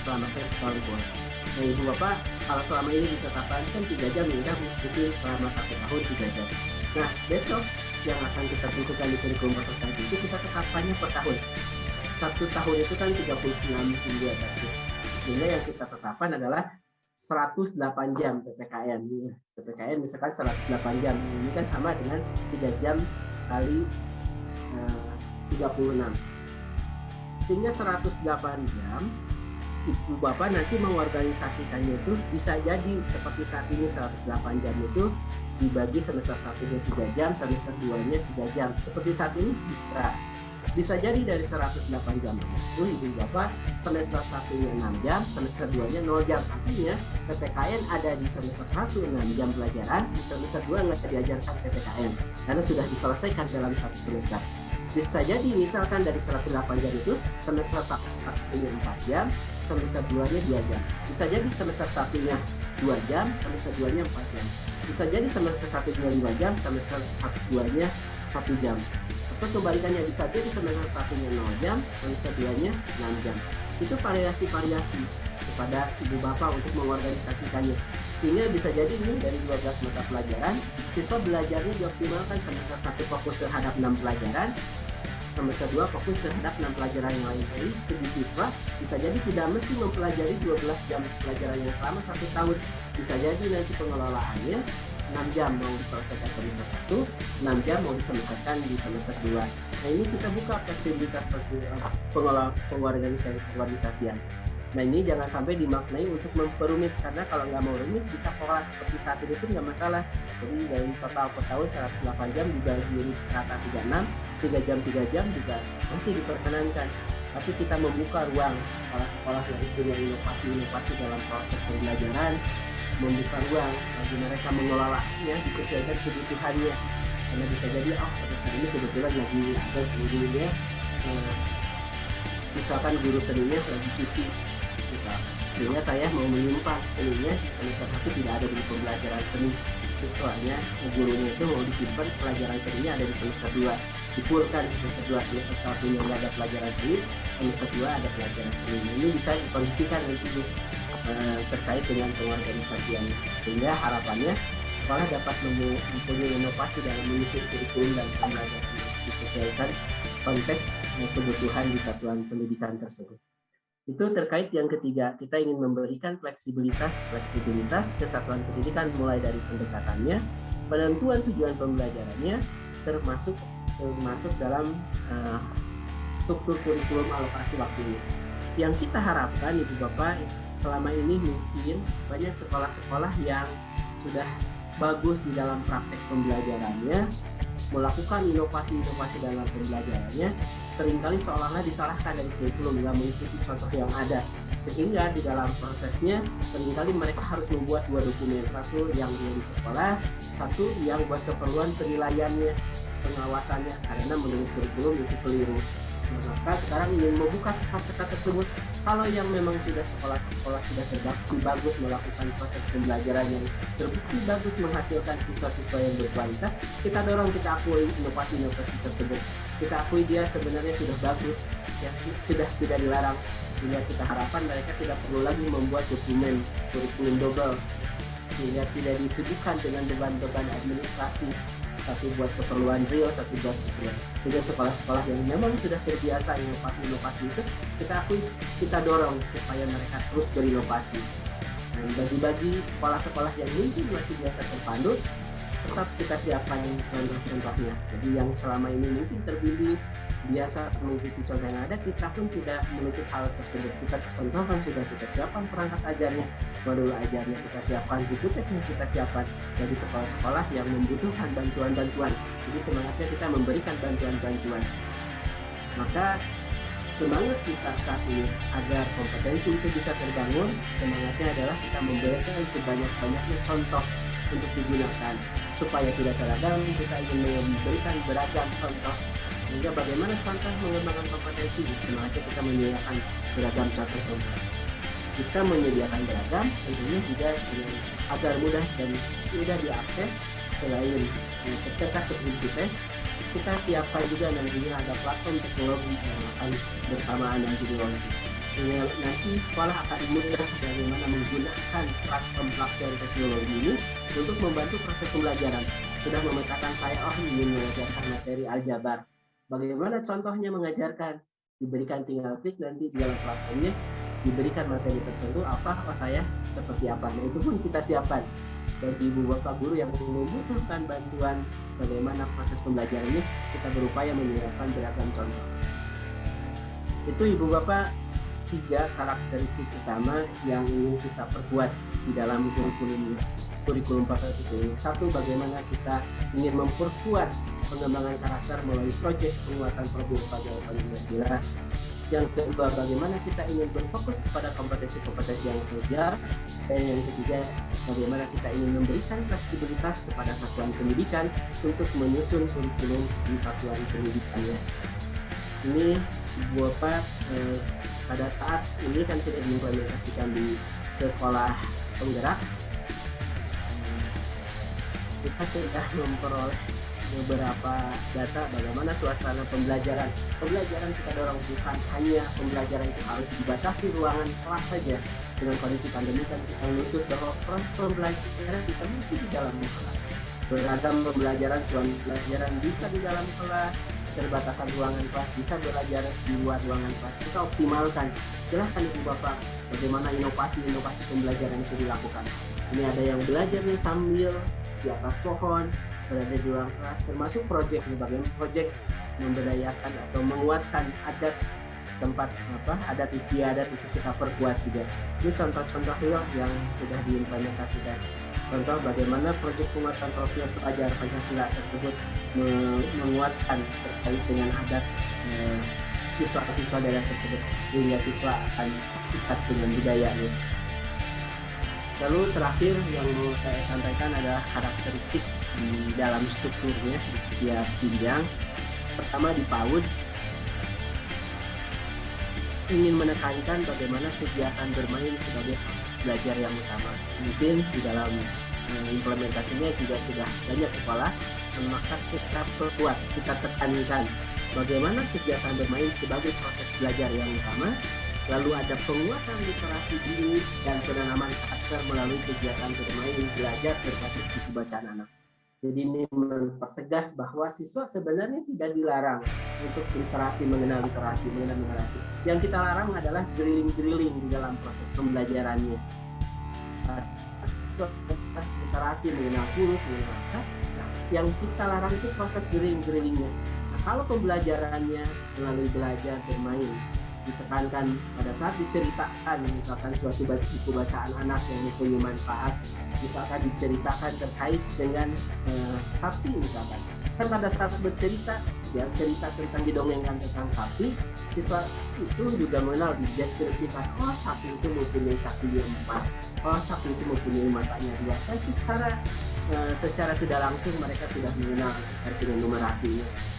selama 1 tahun pun. Nah Ibu Bapak, kalau selama ini ditetapkan kan 3 jam, ya mengikuti selama 1 tahun 3 jam. Nah besok yang akan kita tentukan di kurikulum bertahun itu kita tetapkannya per tahun. 1 tahun itu kan 36 minggu ya. Sehingga yang kita tetapkan adalah 108 jam PPKN. PPKN misalkan 108 jam. Ini kan sama dengan 3 jam kali 36. Sehingga 108 jam ibu bapak nanti mengorganisasikannya itu bisa jadi seperti saat ini 108 jam itu dibagi semester 1-nya 3 jam, semester 2-nya 3 jam. Seperti saat ini bisa jadi dari 108 jam itu ibu bapak semester 1-nya 6 jam, semester 2-nya 0 jam. Artinya PPKN ada di semester 1 6 jam pelajaran, di semester 2 nggak diajarkan PPKN karena sudah diselesaikan dalam satu semester. Bisa jadi misalkan dari 108 jam itu semester 1-nya 4 jam, semester 2-nya 2 jam. Bisa jadi semester 1-nya 2 jam, semester 2-nya 4 jam. Bisa jadi semester 1-nya 5 jam, semester 2-nya 1 jam. Atau kebalikannya bisa jadi semester 1-nya 0 jam, semester 2-nya 6 jam. Itu variasi-variasi kepada ibu bapak untuk mengorganisasikannya. Sehingga bisa jadi ini dari 12 mata pelajaran, siswa belajarnya dioptimalkan semester 1 fokus terhadap 6 pelajaran, semester 2 fokus terhadap 6 pelajaran yang lain. Jadi studi siswa bisa jadi tidak mesti mempelajari 12 jam pelajaran yang selama 1 tahun. Bisa jadi nanti pengelolaannya 6 jam mau diselesaikan semester 1, 6 jam mau diselesaikan di semester 2. Nah ini kita buka fleksibilitas pengorganisasian. Nah ini jangan sampai dimaknai untuk memperumit, karena kalau nggak mau rumit bisa pola seperti saat ini pun nggak masalah. Jadi dari total per tahun 108 jam dibagi rata 3 jam juga masih diperkenankan. Tapi kita membuka ruang sekolah-sekolah yang punya inovasi-inovasi dalam proses pembelajaran, membuka ruang bagi mereka mengelolanya disesuaikan kebutuhannya. Karena bisa jadi semester ini kebetulan lagi ada gurunya, misalkan guru seninya lagi cuti sehingga saya mau menyimpan seninya semester 1 tidak ada di pembelajaran seni, siswanya gurunya itu mau disimpan pelajaran seninya ada di semester 2, dipulkan semester 2, semester 1 yang ada pelajaran seni, semester 2 ada pelajaran seni. Ini bisa dikondisikan nanti terkait dengan pengorganisasian, sehingga harapannya sekolah dapat mempunyai inovasi dalam menyusun kurikulum dan pembelajaran disesuaikan konteks kebutuhan di satuan pendidikan tersebut. Itu terkait yang ketiga, kita ingin memberikan fleksibilitas ke satuan pendidikan mulai dari pendekatannya, penentuan tujuan pembelajarannya, termasuk dalam struktur kurikulum alokasi waktunya. Yang kita harapkan Ibu Bapak, selama ini mungkin banyak sekolah-sekolah yang sudah bagus di dalam praktek pembelajarannya, melakukan inovasi-inovasi dalam pembelajarannya, seringkali seolah-olah disalahkan dari kurikulum, nggak mengikuti contoh yang ada, sehingga di dalam prosesnya seringkali mereka harus membuat 2 dokumen, satu yang di sekolah, satu yang buat keperluan penilaiannya, pengawasannya, karena menurut kurikulum itu keliru. Maka sekarang ingin membuka sekat-sekat tersebut. Kalau yang memang sudah sekolah-sekolah sudah terbukti bagus melakukan proses pembelajaran yang terbukti bagus menghasilkan siswa-siswa yang berkualitas, kita dorong, kita akui inovasi-inovasi tersebut. Kita akui dia sebenarnya sudah bagus, ya, sudah tidak dilarang. Sehingga kita harapkan mereka tidak perlu lagi membuat dokumen kurikulum double, sehingga tidak disibukkan dengan beban-beban administrasi, satu buat keperluan real, satu buat keperluan. Jadi sekolah-sekolah yang memang sudah terbiasa inovasi-inovasi itu, kita akui, kita dorong supaya mereka terus berinovasi. Dan bagi sekolah-sekolah yang mungkin masih biasa terpandut, tetap kita siapkan contoh-contohnya. Jadi yang selama ini mungkin terbimbing biasa mengikuti contoh yang ada, kita pun tidak menutup hal tersebut. Kita contohkan, sudah kita siapkan perangkat ajarnya, modul ajarnya kita siapkan, buku teksnya kita siapkan. Jadi sekolah-sekolah yang membutuhkan bantuan-bantuan, jadi semangatnya kita memberikan bantuan-bantuan. Maka semangat kita saat ini agar kompetensi itu bisa terbangun, semangatnya adalah kita memberikan sebanyak-banyaknya contoh untuk digunakan. Supaya tidak seragam, kita ingin memberikan beragam contoh. Sehingga bagaimana contoh mengembangkan kompetensi, semangatnya kita menyediakan beragam contoh. Kita menyediakan beragam, tentunya juga agar mudah dan mudah diakses. Selain tercetak seperti teks, kita siapkan juga nantinya ada platform teknologi yang akan bersamaan dengan teknologi. Sehingga nanti sekolah akan mudah bagaimana menggunakan platform teknologi ini untuk membantu proses pembelajaran. Sudah memetakan saya, ingin mengajarkan materi aljabar. Bagaimana contohnya mengajarkan? Diberikan tinggal klik nanti di dalam platformnya, diberikan materi tertentu, saya seperti apa. Nah itu pun kita siapkan. Bagi ibu bapak guru yang membutuhkan bantuan bagaimana proses pembelajaran ini, kita berupaya menyiapkan beragam contoh. Itu ibu bapak 3 karakteristik utama yang ingin kita perkuat di dalam kurikulum 4.0 ini. Satu, bagaimana kita ingin memperkuat pengembangan karakter melalui proyek penguatan produk pelajaran Pancasila. Yang kedua, bagaimana kita ingin berfokus kepada kompetensi-kompetensi yang esensial. Dan yang ketiga, bagaimana kita ingin memberikan fleksibilitas kepada satuan pendidikan untuk menyusun kurikulum di satuan pendidikannya. Ini Bapak pada saat ini kan sudah diimplementasikan di sekolah penggerak. Kita sudah memperoleh beberapa data bagaimana suasana pembelajaran kita dorong bukan hanya pembelajaran itu harus dibatasi ruangan kelas saja. Dengan kondisi pandemi kan kita menuntut bahwa proses pembelajaran kita mesti di dalam kelas. Beragam pembelajaran bisa di dalam kelas, keterbatasan ruangan kelas bisa belajar di luar ruangan kelas. Kita optimalkan. Silahkan Ibu Bapak bagaimana inovasi pembelajaran itu dilakukan. Ini ada yang belajarnya sambil di atas pohon, berada di ruang kelas, termasuk proyek bagaimana proyek memberdayakan atau menguatkan adat tempat adat istiadat itu kita perkuat juga. Ini contoh-contoh real yang sudah diimplementasikan. Contoh bagaimana proyek penguatan profil pelajar Pancasila tersebut menguatkan terkait dengan adat siswa-siswa daerah tersebut sehingga siswa akan dekat dengan budayanya. Lalu terakhir yang mau saya sampaikan adalah karakteristik di dalam strukturnya di setiap jenjang. Pertama di PAUD ingin menekankan bagaimana kegiatan bermain sebagai proses belajar yang utama. Mungkin di dalam implementasinya juga sudah banyak sekolah, maka kita perkuat, kita tekankan bagaimana kegiatan bermain sebagai proses belajar yang utama. Lalu ada penguatan literasi dini dan penanaman karakter melalui kegiatan bermain belajar berbasis buku bacaan anak. Jadi ini mempertegas bahwa siswa sebenarnya tidak dilarang untuk mengenal literasi. Yang kita larang adalah drilling di dalam proses pembelajarannya. Siswa literasi mengenal huruf, mengenal kata. Nah, yang kita larang itu proses drillingnya. Nah, kalau pembelajarannya melalui belajar bermain, ditekankan pada saat diceritakan misalkan suatu buku bacaan anak yang mempunyai manfaat, misalkan diceritakan terkait dengan sapi misalkan, kan pada saat bercerita ya, cerita tentang didongengkan tentang sapi, siswa itu juga mengenal di deskripsikan, oh sapi itu mempunyai kaki 4, oh sapi itu mempunyai matanya 2, kan secara tidak langsung mereka sudah mengenal artinya numerasinya.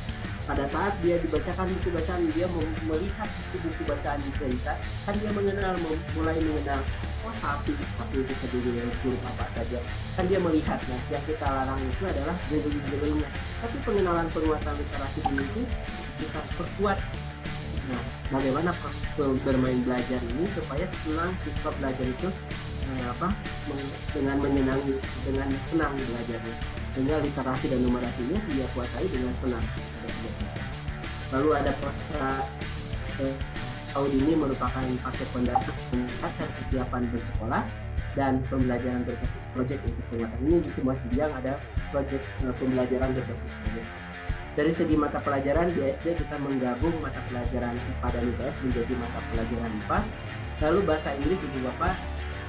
Pada saat dia dibacakan buku bacaan, dia melihat buku bacaan di cerita, kan dia mulai mengenal, oh sapi itu terdiri dari huruf apa saja, kan dia melihat. Nah, yang kita larang itu adalah drilling-drillingnya. Tapi pengenalan penguatan literasi dini itu kita perkuat. Nah, bagaimana proses bermain belajar ini supaya senang siswa belajar itu dengan menyenangi, dengan senang belajarnya, sehingga literasi dan numerasinya dia kuasai dengan senang. Lalu ada proses tahun ini merupakan fase fondasi meningkatkan kesiapan bersekolah dan pembelajaran berbasis proyek untuk penguatan. Ini di semua jenjang ada proyek pembelajaran berbasis proyek. Dari segi mata pelajaran di SD kita menggabung mata pelajaran IPA dan IPS menjadi mata pelajaran IPAS. Lalu bahasa Inggris Ibu Bapak,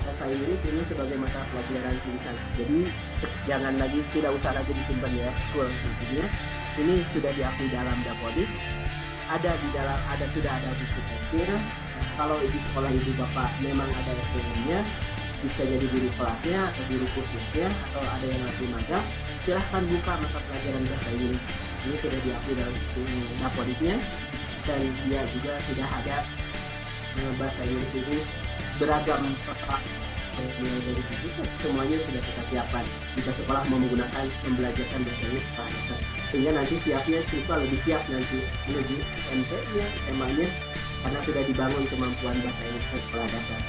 bahasa Inggris ini sebagai mata pelajaran pilihan. Jadi tidak usah lagi disimpan di school intinya. Ini sudah diakui dalam Dapodik, sudah ada buku teksnya. Kalau di sekolah Ibu Bapak memang ada SPM-nya, bisa jadi guru kelasnya atau guru kursusnya atau ada yang lagi magang, silahkan buka mata pelajaran bahasa Inggris. Ini sudah diakui dalam Dapodiknya, dan dia juga sudah ada bahasa Inggris ini beragam dari itu, semuanya sudah kita siapkan jika sekolah mau menggunakan membelajarkan bahasa Inggris sekolah dasar, sehingga nanti siapnya siswa lebih siap nanti menuju SMP-nya, SMA-nya, karena sudah dibangun kemampuan bahasa Inggris di sekolah dasar.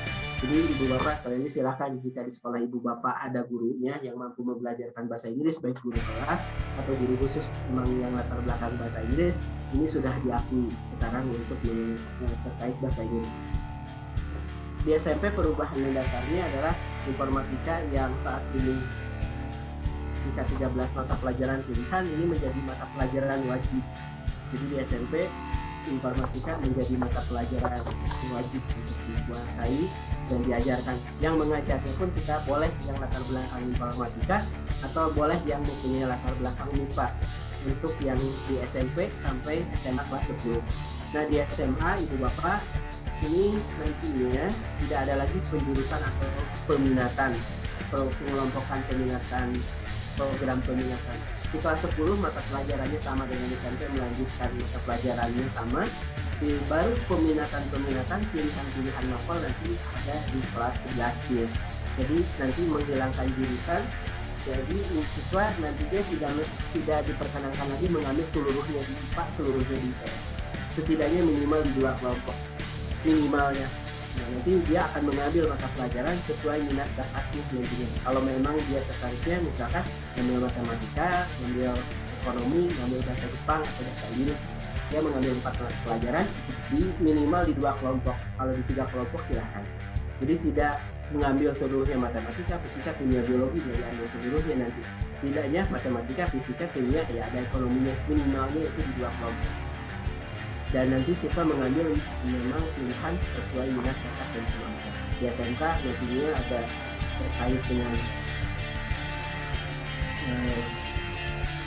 Jadi Ibu Bapak kalian silahkan jika di sekolah Ibu Bapak ada gurunya yang mampu membelajarkan bahasa Inggris, baik guru kelas atau guru khusus memang yang latar belakang bahasa Inggris, ini sudah diakui sekarang untuk terkait bahasa Inggris. Di SMP perubahan mendasarnya adalah informatika yang saat ini jika 13 mata pelajaran pilihan ini menjadi mata pelajaran wajib. Jadi di SMP informatika menjadi mata pelajaran wajib untuk dikuasai dan diajarkan. Yang mengajarnya pun kita boleh yang latar belakang informatika atau boleh yang mempunyai latar belakang MIPA untuk yang di SMP sampai SMA kelas 10. Nah di SMA Ibu Bapak ini nantinya tidak ada lagi penjurusan atau peminatan, pengelompokan peminatan, program peminatan. Di kelas 10 mata pelajarannya sama dengan SMP, melanjutkan mata pelajarannya sama. Di baru peminatan pilihan novel nanti ada di kelas 11-nya. Jadi nanti menghilangkan jurusan. Jadi siswa nantinya tidak diperkenankan lagi mengambil seluruhnya di IPA, seluruhnya di IPS. Setidaknya minimal di 2 kelompok minimalnya. Nah, nanti dia akan mengambil mata pelajaran sesuai minat bakatnya nantinya. Kalau memang dia tertariknya misalkan mengambil matematika, mengambil ekonomi, mengambil bahasa Jepang atau bahasa Inggris, dia mengambil 4 mata pelajaran di minimal di 2 kelompok. Kalau di 3 kelompok silahkan. Jadi tidak mengambil seluruhnya matematika, fisika, kimia, biologi, dia ambil seluruhnya nanti. Tidaknya matematika, fisika, kimia, ya ada ekonominya, minimalnya itu di 2 kelompok. Dan nanti siswa mengambil memang pilihan sesuai minat bakat dan kemampuan. Di SMK nantinya ada terkait dengan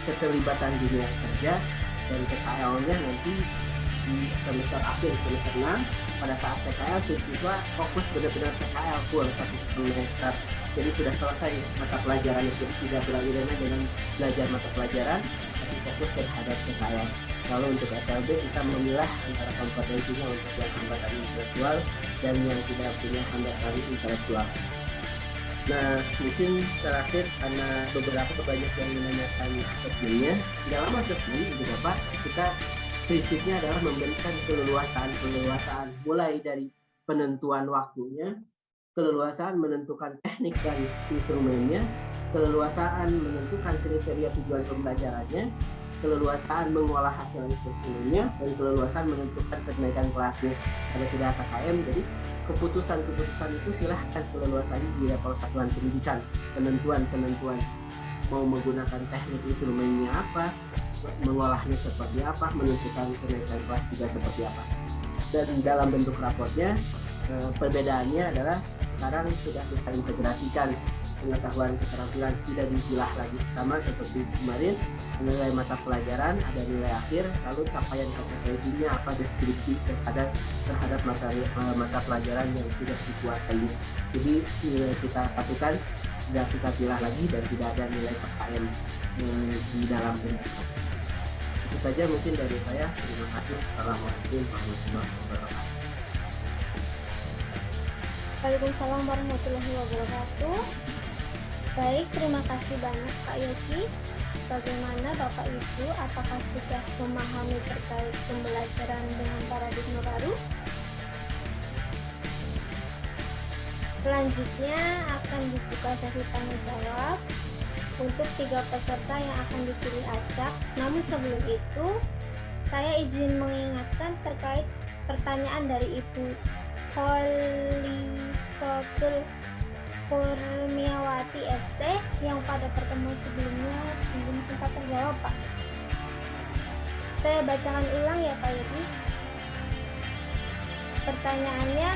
keterlibatan dunia kerja dan PKL-nya nanti di semester akhir, semester 6. Pada saat PKL siswa fokus benar-benar PKL full 1 semester. Jadi sudah selesai mata pelajaran itu, tidak beralih dengan belajar mata pelajaran, tapi fokus terhadap PKL. Lalu untuk SLB kita memilah antara kompetensinya untuk yang hambatan intelektual dan yang tidak punya hambatan intelektual. Nah, mungkin terakhir karena beberapa banyak yang menanyakan asesmennya. Dalam asesmen Ibu Bapak, kita prinsipnya adalah memberikan keleluasaan mulai dari penentuan waktunya, keleluasaan menentukan teknik dan instrumennya, keleluasaan menentukan kriteria tujuan pembelajarannya, keleluasaan mengolah hasil instrumennya, dan keleluasaan menentukan kenaikan kelasnya. Kalau tidak KKM, jadi keputusan itu silahkan keleluasannya di level satuan pendidikan, penentuan mau menggunakan teknik instrumennya apa, mengolahnya seperti apa, menentukan kenaikan kelas juga seperti apa. Dan dalam bentuk raportnya perbedaannya adalah sekarang sudah kita integrasikan pengetahuan keterampilan, tidak dipilah lagi, sama seperti kemarin nilai mata pelajaran ada nilai akhir, lalu capaian kompetensinya apa, deskripsi terhadap mata pelajaran yang sudah dikuasai. Jadi nilai kita satukan, tidak kita pilah lagi dan tidak ada nilai PKM di dalam pendidikan. Itu saja mungkin dari saya. Terima kasih. Assalamualaikum warahmatullahi wabarakatuh. Waalaikumsalam warahmatullahi wabarakatuh. Baik, terima kasih banyak Kak Yogi. Bagaimana Bapak Ibu, apakah sudah memahami terkait pembelajaran dengan paradigma baru? Selanjutnya akan dibuka sesi tanya jawab untuk 3 peserta yang akan dipilih acak. Namun sebelum itu, saya izin mengingatkan terkait pertanyaan dari Ibu Holisotul Kurniawati ST yang pada pertemuan sebelumnya belum sempat terjawab, Pak. Saya bacakan ulang ya Pak Yogi. Pertanyaannya,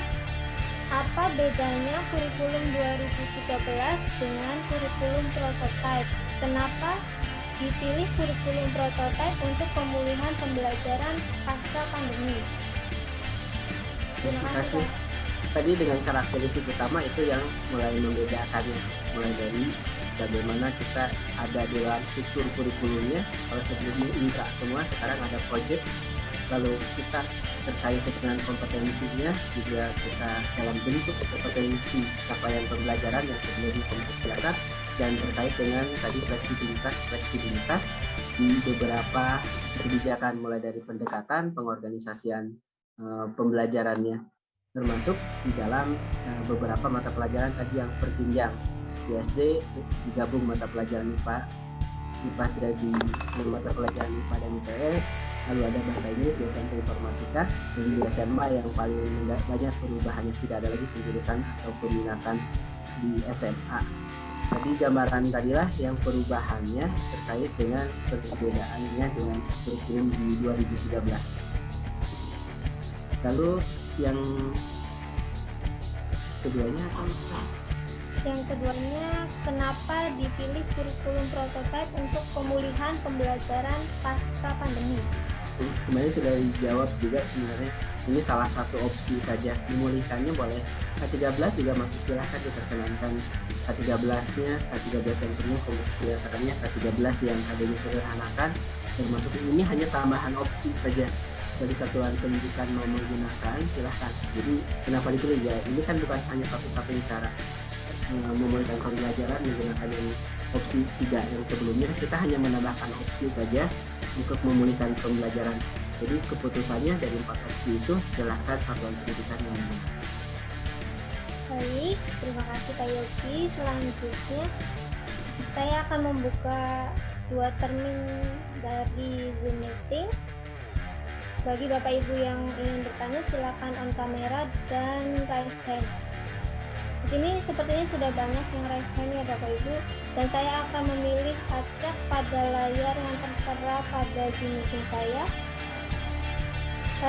apa bedanya kurikulum 2013 dengan kurikulum prototype? Kenapa dipilih kurikulum prototype untuk pemulihan pembelajaran pasca pandemi? Terima kasih. Tadi dengan karakteristik utama itu yang mulai membedakannya, mulai dari bagaimana kita ada dalam struktur kurikulumnya. Kalau sebelumnya intra semua, sekarang ada project. Lalu kita terkait dengan kompetensinya juga kita dalam bentuk kompetensi capaian pembelajaran yang sebelumnya kompetensi dasar, dan terkait dengan tadi fleksibilitas di beberapa kebijakan mulai dari pendekatan, pengorganisasian pembelajarannya, termasuk di dalam beberapa mata pelajaran tadi yang berjenjang. Di SD digabung mata pelajaran IPA, jadi mata pelajaran IPA dan IPS, lalu ada bahasa Inggris di SMP informatika, dan di SMA yang paling banyak perubahannya, tidak ada lagi penjurusan atau peminatan di SMA. Jadi gambaran tadilah yang perubahannya terkait dengan perbedaannya dengan kurikulum di 2013. Lalu yang keduanya apa? Yang keduanya, kenapa dipilih kurikulum prototipe untuk pemulihan pembelajaran pasca pandemi? Kemarin sudah dijawab juga sebenarnya. Ini salah satu opsi saja. Memulihkannya boleh. K13 juga masih silahkan diperkenankan. K13-nya, K13 yang penuh kebiasaannya, K13 yang adanya sederhanakan, termasuk ini hanya tambahan opsi saja. Dari satuan pendidikan mau menggunakan, silahkan. Jadi kenapa dipilih ya? Ini kan bukan hanya satu-satunya cara memulihkan pembelajaran menggunakan yang opsi 3 yang sebelumnya. Kita hanya menambahkan opsi saja untuk memulihkan pembelajaran. Jadi keputusannya dari 4 opsi itu silahkan satuan pendidikan yang menggunakan. Baik, terima kasih Pak Yogi. Selanjutnya saya akan membuka 2 termin dari Zoom meeting. Bagi Bapak Ibu yang ingin bertanya, silakan on kamera dan raise hand. Di sini sepertinya sudah banyak yang raise hand ya Bapak Ibu, dan saya akan memilih acak pada layar yang tertera pada Zoom meeting saya.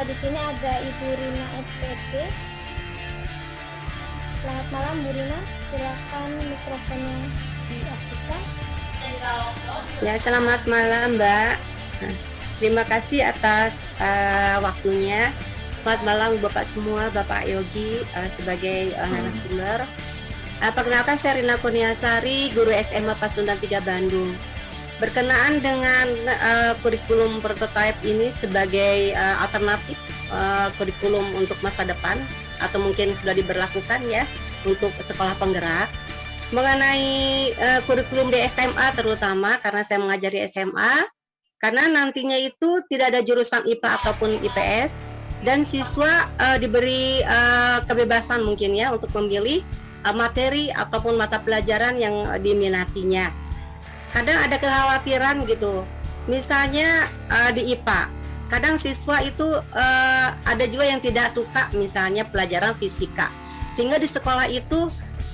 Di sini ada Ibu Rina SPD. Selamat malam Bu Rina, silakan mikrofonnya diaktifkan. Ya, selamat malam Mbak. Terima kasih atas waktunya. Selamat malam Bapak semua, Bapak Yogi sebagai narasumber. Perkenalkan saya Rina Kurniasari, guru SMA Pasundan 3 Bandung. Berkenaan dengan kurikulum prototipe ini sebagai alternatif kurikulum untuk masa depan atau mungkin sudah diberlakukan ya untuk sekolah penggerak. Mengenai kurikulum di SMA terutama karena saya mengajari SMA, karena nantinya itu tidak ada jurusan IPA ataupun IPS dan siswa diberi kebebasan mungkin ya untuk memilih materi ataupun mata pelajaran yang diminatinya. Kadang ada kekhawatiran gitu, misalnya di IPA, kadang siswa itu ada juga yang tidak suka misalnya pelajaran fisika, sehingga di sekolah itu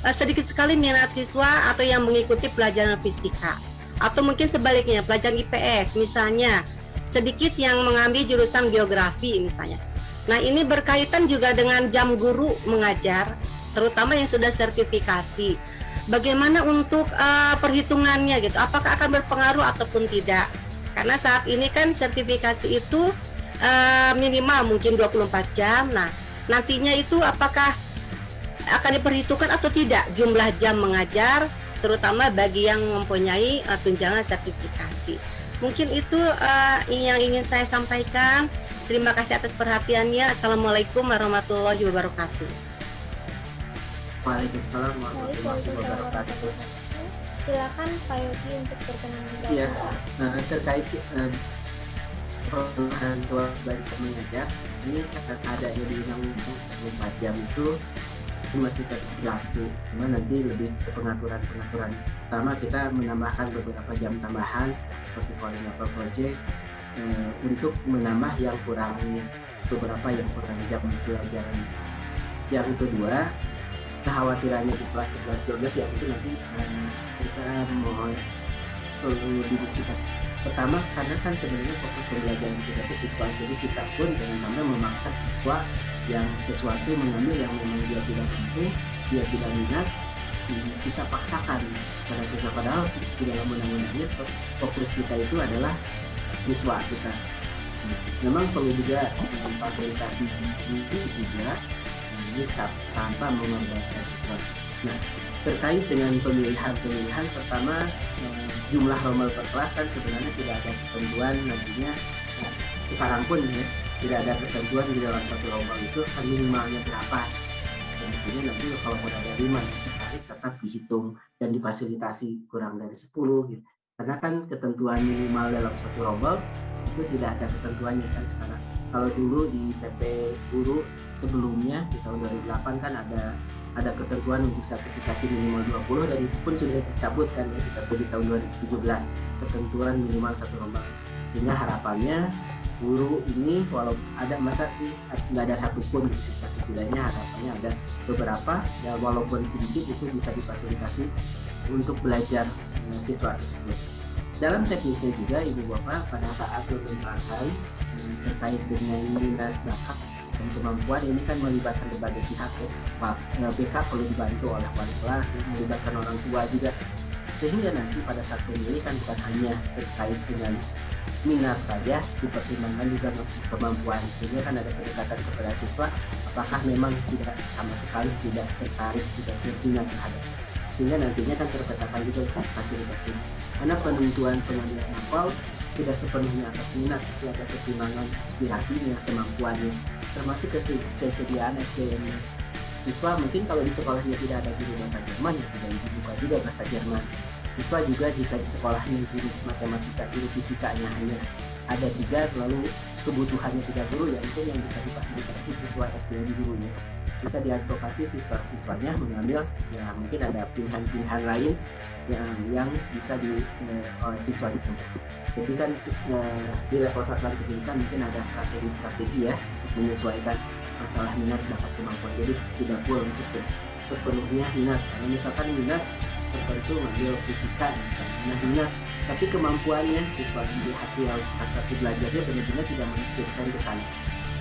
sedikit sekali minat siswa atau yang mengikuti pelajaran fisika. Atau mungkin sebaliknya pelajaran IPS misalnya sedikit yang mengambil jurusan geografi misalnya. Nah ini berkaitan juga dengan jam guru mengajar, terutama yang sudah sertifikasi. Bagaimana untuk perhitungannya gitu, apakah akan berpengaruh ataupun tidak? Karena saat ini kan sertifikasi itu minimal mungkin 24 jam. Nah nantinya itu apakah akan diperhitungkan atau tidak jumlah jam mengajar, terutama bagi yang mempunyai tunjangan sertifikasi. Mungkin itu yang ingin saya sampaikan. Terima kasih atas perhatiannya. Assalamualaikum warahmatullahi wabarakatuh. Waalaikumsalam warahmatullahi wabarakatuh. Silakan Pak Yogi untuk berkenan menjawab. Iya, terkait perubahan kewajiban mengajar, ini ada yang di Undang-Undang 24 jam itu masih berlaku, cuma nanti lebih ke pengaturan. Pertama kita menambahkan beberapa jam tambahan seperti koordinator project untuk menambah yang kurangnya, beberapa yang kurang jam pelajaran. Yang kedua, kekhawatirannya di kelas 11-12 yang itu nanti kita mohon perlu dibuktikan. Pertama, karena kan sebenarnya fokus pembelajaran kita itu siswa, jadi kita pun jangan sampai memaksa siswa yang sesuatu mengambil yang memang dia tidak mampu, dia tidak minat, kita paksakan pada siswa. Padahal di dalam undang-undangnya fokus kita itu adalah siswa kita. Memang perlu juga fasilitasi itu juga ini tanpa mengorbankan siswa. Nah, terkait dengan pemilihan pertama jumlah rombel per kelas kan sebenarnya tidak ada ketentuan nantinya. Nah, sekarang pun ya tidak ada ketentuan di dalam satu rombel itu kan minimalnya berapa. Dan tentunya nanti kalau mau ada 5 tetap dihitung dan difasilitasi kurang dari 10 gitu. Karena kan ketentuan minimal dalam satu rombel itu tidak ada ketentuannya kan sekarang. Kalau dulu di PP Guru sebelumnya di tahun 2008 kan ada ketentuan untuk sertifikasi minimal 20 dan itu pun sudah dicabut kan ya di tahun 2017 ketentuan minimal satu rombel. Sehingga harapannya guru ini walau ada masa sih nggak ada satupun di sisa setidaknya harapannya ada beberapa ya walaupun sedikit itu bisa difasilitasi untuk belajar siswa tersebut. Dalam teknisnya juga Ibu Bapak pada saat pemerintahan terkait dengan minat bakat Dan kemampuan ini kan melibatkan berbagai pihak ya. BK perlu dibantu oleh wali kelas, melibatkan orang tua juga. Sehingga nanti pada saat memilih kan bukan hanya terkait dengan minat saja, dipertimbangkan juga kemampuan. Sehingga kan ada pendekatan kepada siswa, apakah memang tidak sama sekali tidak tertarik, tidak berminat terhadap. Sehingga nantinya kan terpetakan juga fasilitas ini. Karena penentuan pengambilan mapel tidak sepenuhnya atas minat, tapi ada pertimbangan aspirasinya, kemampuannya, termasuk kesediaan SDM-nya. Siswa mungkin kalau di sekolahnya tidak ada guru bahasa Jerman, ya tidak dibuka juga bahasa Jerman. Siswa juga jika di sekolahnya guru matematika, guru fisikanya hanya ada 3, lalu kebutuhannya 3 guru, ya itu yang bisa difasilitasi siswa SDM gurunya. Bisa diadvokasi siswa-siswanya mengambil, ya mungkin ada pilihan-pilihan lain yang bisa oleh siswa itu. Jadi kan di level satuan pendidikan mungkin ada strategi-strategi ya untuk menyesuaikan masalah minat bakat kemampuan. Jadi tidak boleh sepenuhnya minat. Karena misalkan minat tertentu mengambil fisika misalkan minat, tapi kemampuannya siswa di hasil prestasi belajarnya benar-benar tidak menunjukkan ke sana.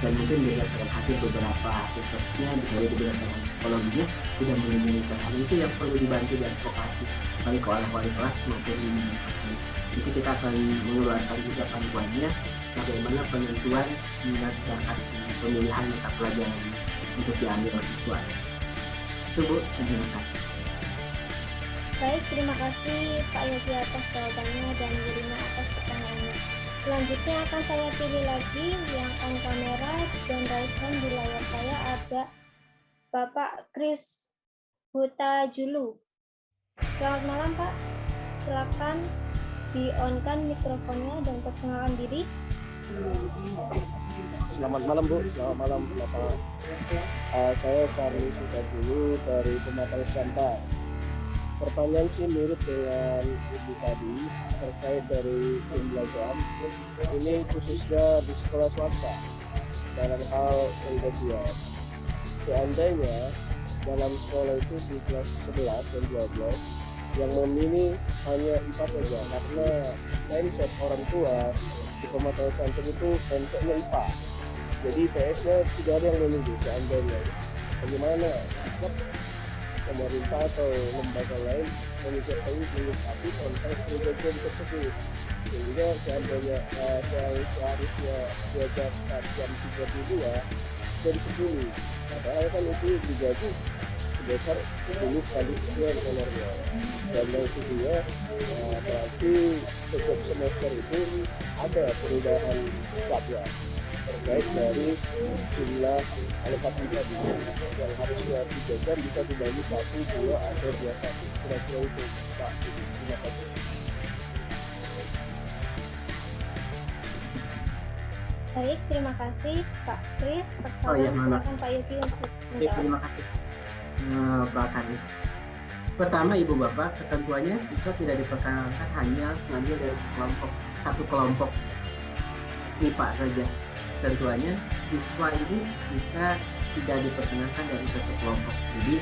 Dan mungkin berdasarkan hasil beberapa hasil tesnya, bisa jadi berdasarkan psikologinya tidak memenuhi sana. Itu yang perlu dibantu di advokasi baik oleh wali kelas maupun di. Jadi kita akan mengeluarkan juga panduannya bagaimana penentuan minat bakat pemilihan mata pelajaran untuk diambil siswa. Itu Bu, terima kasih. Baik, terima kasih Pak Yogi atas jawabannya dan Bu Rina atas pertanyaannya. Selanjutnya akan saya pilih lagi yang on kamera dan right hand di layar saya ada Bapak Kris Huta Julu. Selamat malam Pak, silakan di-on-kan mikrofonnya dan perkenalkan diri. Selamat malam Bu, selamat malam Bapak. Saya Charlie Huta Julu dari Pematang Siantar. Pertanyaan sih mirip dengan Ibu tadi terkait dari jumlah jam. Ini khususnya di sekolah swasta dalam hal penggajian. Seandainya dalam sekolah itu di kelas 11 dan 12 yang memilih hanya IPA saja, karena mindset orang tua di Pematang Siantar itu mindsetnya IPA. Jadi PS-nya tidak ada yang memilih. Seandainya bagaimana sikap pemerintah atau lembaga lain menyikapi konteks pembelajaran tersebut, sehingga seandainya seharusnya belajar jam 32 dari 10, padahal kan itu digaji sebesar 10 kali sekian honornya. Dan yang kedua, berarti setiap semester itu ada perubahan jadwal terkait dari jumlah alokasi tadi yang harusnya 3 jam bisa dibagi 1, 2, atau 21. Kira-kira itu Pak. Terima kasih. Baik, terima kasih Pak Kris. Maaf. Silakan Pak Yogi untuk menjawab. Terima kasih Pak Kanis. Pertama Ibu Bapak, ketentuannya siswa tidak diperkenankan hanya mengambil dari satu kelompok MIPA saja. Tentuannya siswa ini kita tidak diperkenankan dari satu kelompok. Jadi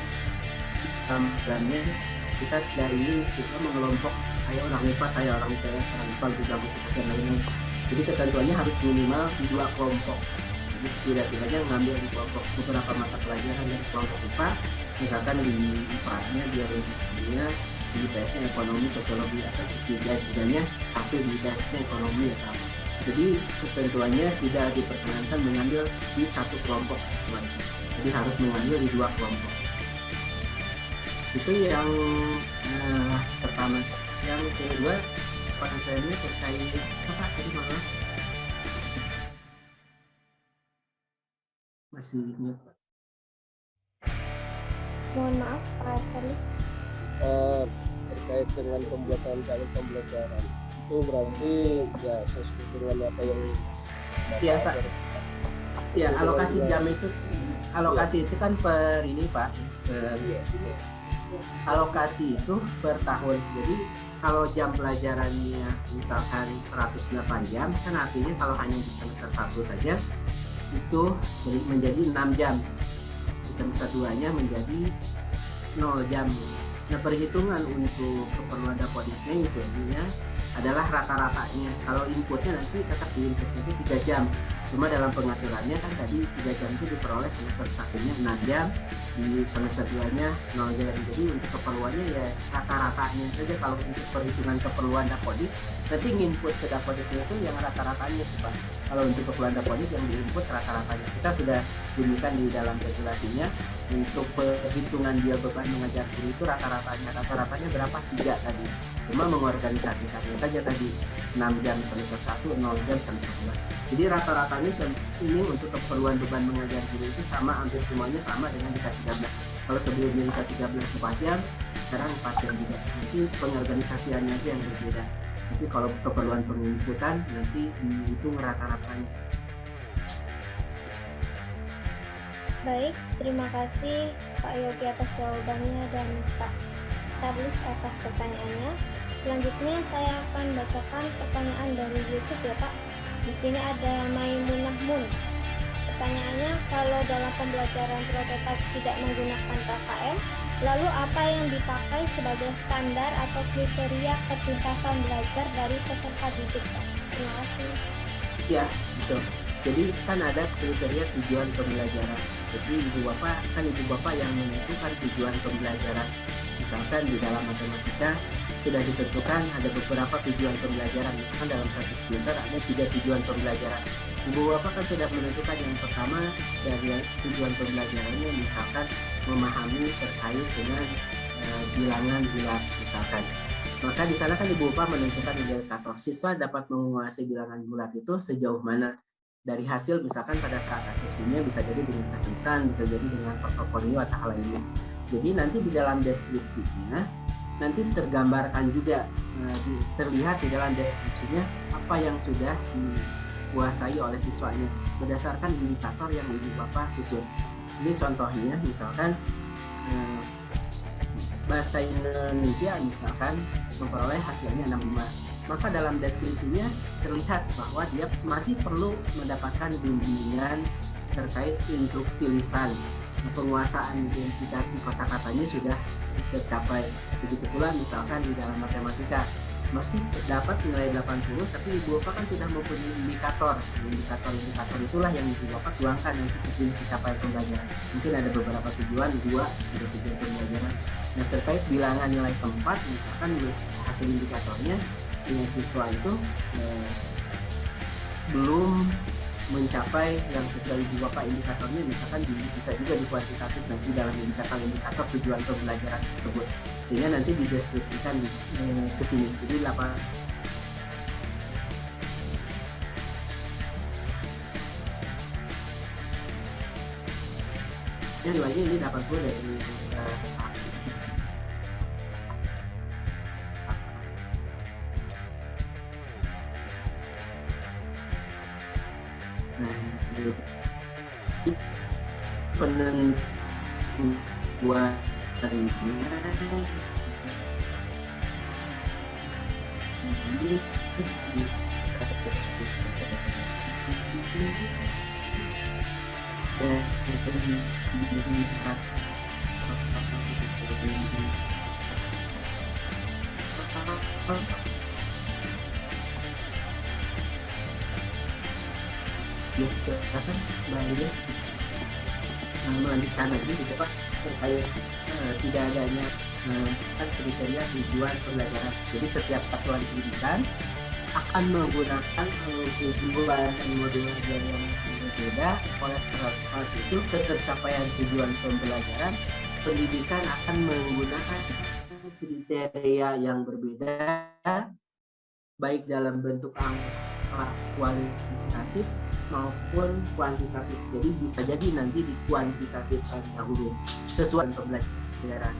gambarnya kita tidak ingin siswa mengelompok saya orang MIPA, saya orang IPS, orang IPA juga musik dan lain-lain. Jadi ketentuannya harus minimal di 2 kelompok. Jadi setidak-tidaknya mengambil di kelompok beberapa mata pelajaran dari kelompok IPA, misalkan di IPA-nya biologinya, di IPS-nya ekonomi, sosiologi, atau setidaknya satu di IPS-nya ekonomi atau apa. Jadi ketentuannya tidak diperkenankan mengambil di satu kelompok siswa. Jadi harus mengambil di 2 kelompok. Itu yang pertama. Yang kedua, pertanyaan saya ini terkait apa tadi malah? Masih mute. Mohon maaf Pak Charles. Terkait dengan pembuatan calon pembelajaran, itu berarti ya sesuai dengan apa yang Iya Pak. Ya, alokasi itu kan per ini Pak. Alokasi itu per tahun. Jadi kalau jam pelajarannya misalkan 108 jam, kan artinya kalau hanya di semester 1 saja itu menjadi 6 jam. Di semester 2-nya menjadi 0 jam. Nah, perhitungan untuk keperluan dapodiknya itu adalah rata-ratanya. Kalau inputnya nanti tetap di input nanti 3 jam. Cuma dalam pengaturannya kan tadi 3 jam itu diperoleh semester 1-nya 6 jam, di semester 2-nya 0 jam. Jadi untuk keperluannya ya rata-ratanya saja. Kalau untuk perhitungan keperluan Dapodik, nanti nginput ke Dapodiknya itu yang rata-ratanya tuh Pak. Kalau untuk keperluan Dapodik yang diinput rata-ratanya kita sudah bunyikan di dalam regulasinya. Untuk perhitungan dia beban mengajar guru itu rata-ratanya berapa? 3 tadi. Cuma mengorganisasikannya saja tadi 6 jam semester 1, 0 jam semester 2. Jadi rata-ratanya ini untuk keperluan beban mengajar guru itu sama, hampir semuanya sama dengan di K13. Kalau sebelumnya di K13 4 jam, sekarang 4 jam juga. Nanti pengorganisasiannya itu yang berbeda. Tapi kalau keperluan penginputan nanti dihitung rata-ratanya. Baik, terima kasih Pak Yogi atas jawabannya dan Pak Charles atas pertanyaannya. Selanjutnya saya akan bacakan pertanyaan dari YouTube ya Pak. Di sini ada Maimunah Mun. Pertanyaannya, kalau dalam pembelajaran prototipe tidak menggunakan KKM, lalu apa yang dipakai sebagai standar atau kriteria ketuntasan belajar dari peserta didik Pak? Terima kasih. Ya, betul. Jadi kan ada kriteria tujuan pembelajaran. Jadi ibu bapak yang menentukan tujuan pembelajaran. Misalkan di dalam matematika sudah ditentukan ada beberapa tujuan pembelajaran. Misalkan dalam satu semester ada 3 tujuan pembelajaran. Ibu bapak kan sudah menentukan yang pertama dari tujuan pembelajarannya, misalkan memahami terkait dengan bilangan bulat misalkan. Maka di sana kan ibu bapak menentukan indikator siswa dapat menguasai bilangan bulat itu sejauh mana. Dari hasil misalkan pada saat asesmennya bisa jadi dengan tes lisan, bisa jadi dengan portofolio atau hal lainnya. Jadi nanti di dalam deskripsinya nanti tergambarkan juga, terlihat di dalam deskripsinya apa yang sudah dikuasai oleh siswanya berdasarkan indikator yang ibu bapak susun. Ini contohnya misalkan bahasa Indonesia misalkan memperoleh hasilnya 65. Maka dalam deskripsinya terlihat bahwa dia masih perlu mendapatkan bimbingan terkait instruksi lisan. Penguasaan identifikasi kosakatanya sudah tercapai. Begitu pula misalkan di dalam matematika masih terdapat nilai 80, tapi ibu bapak kan sudah mempunyai indikator itulah yang ibu bapak tuangkan nanti ke sini tercapai pembelajaran. Mungkin ada beberapa tujuan, 2 tujuan pembelajaran. Nah, terkait bilangan nilai keempat, misalkan hasil indikatornya nilai siswa itu belum mencapai yang sesuai ibu bapak indikatornya, misalkan bisa juga di kuantitatif nanti dalam indikator tujuan pembelajaran tersebut, sehingga nanti dideskripsikan ke sini. Jadi nilainya ini 80 dari penentuan melanjutkan lagi gitu Pak terkait tidak adanya kriteria tujuan pembelajaran. Jadi setiap satuan pendidikan akan menggunakan tujuan dan modul yang berbeda. Oleh sebab itu ketercapaian tujuan pembelajaran pendidikan akan menggunakan kriteria yang berbeda, baik dalam bentuk angka kualitatif maupun kuantitatif. Jadi bisa jadi nanti di kuantitatifkan dahulu sesuai pembelajaran.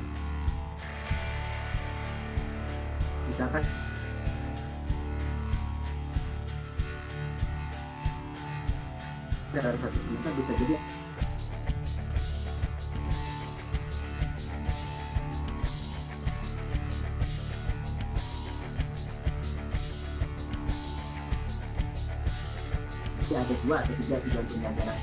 Misalkan dalam satu semester bisa jadi ada 2 atau 3 tujuan pembelajaran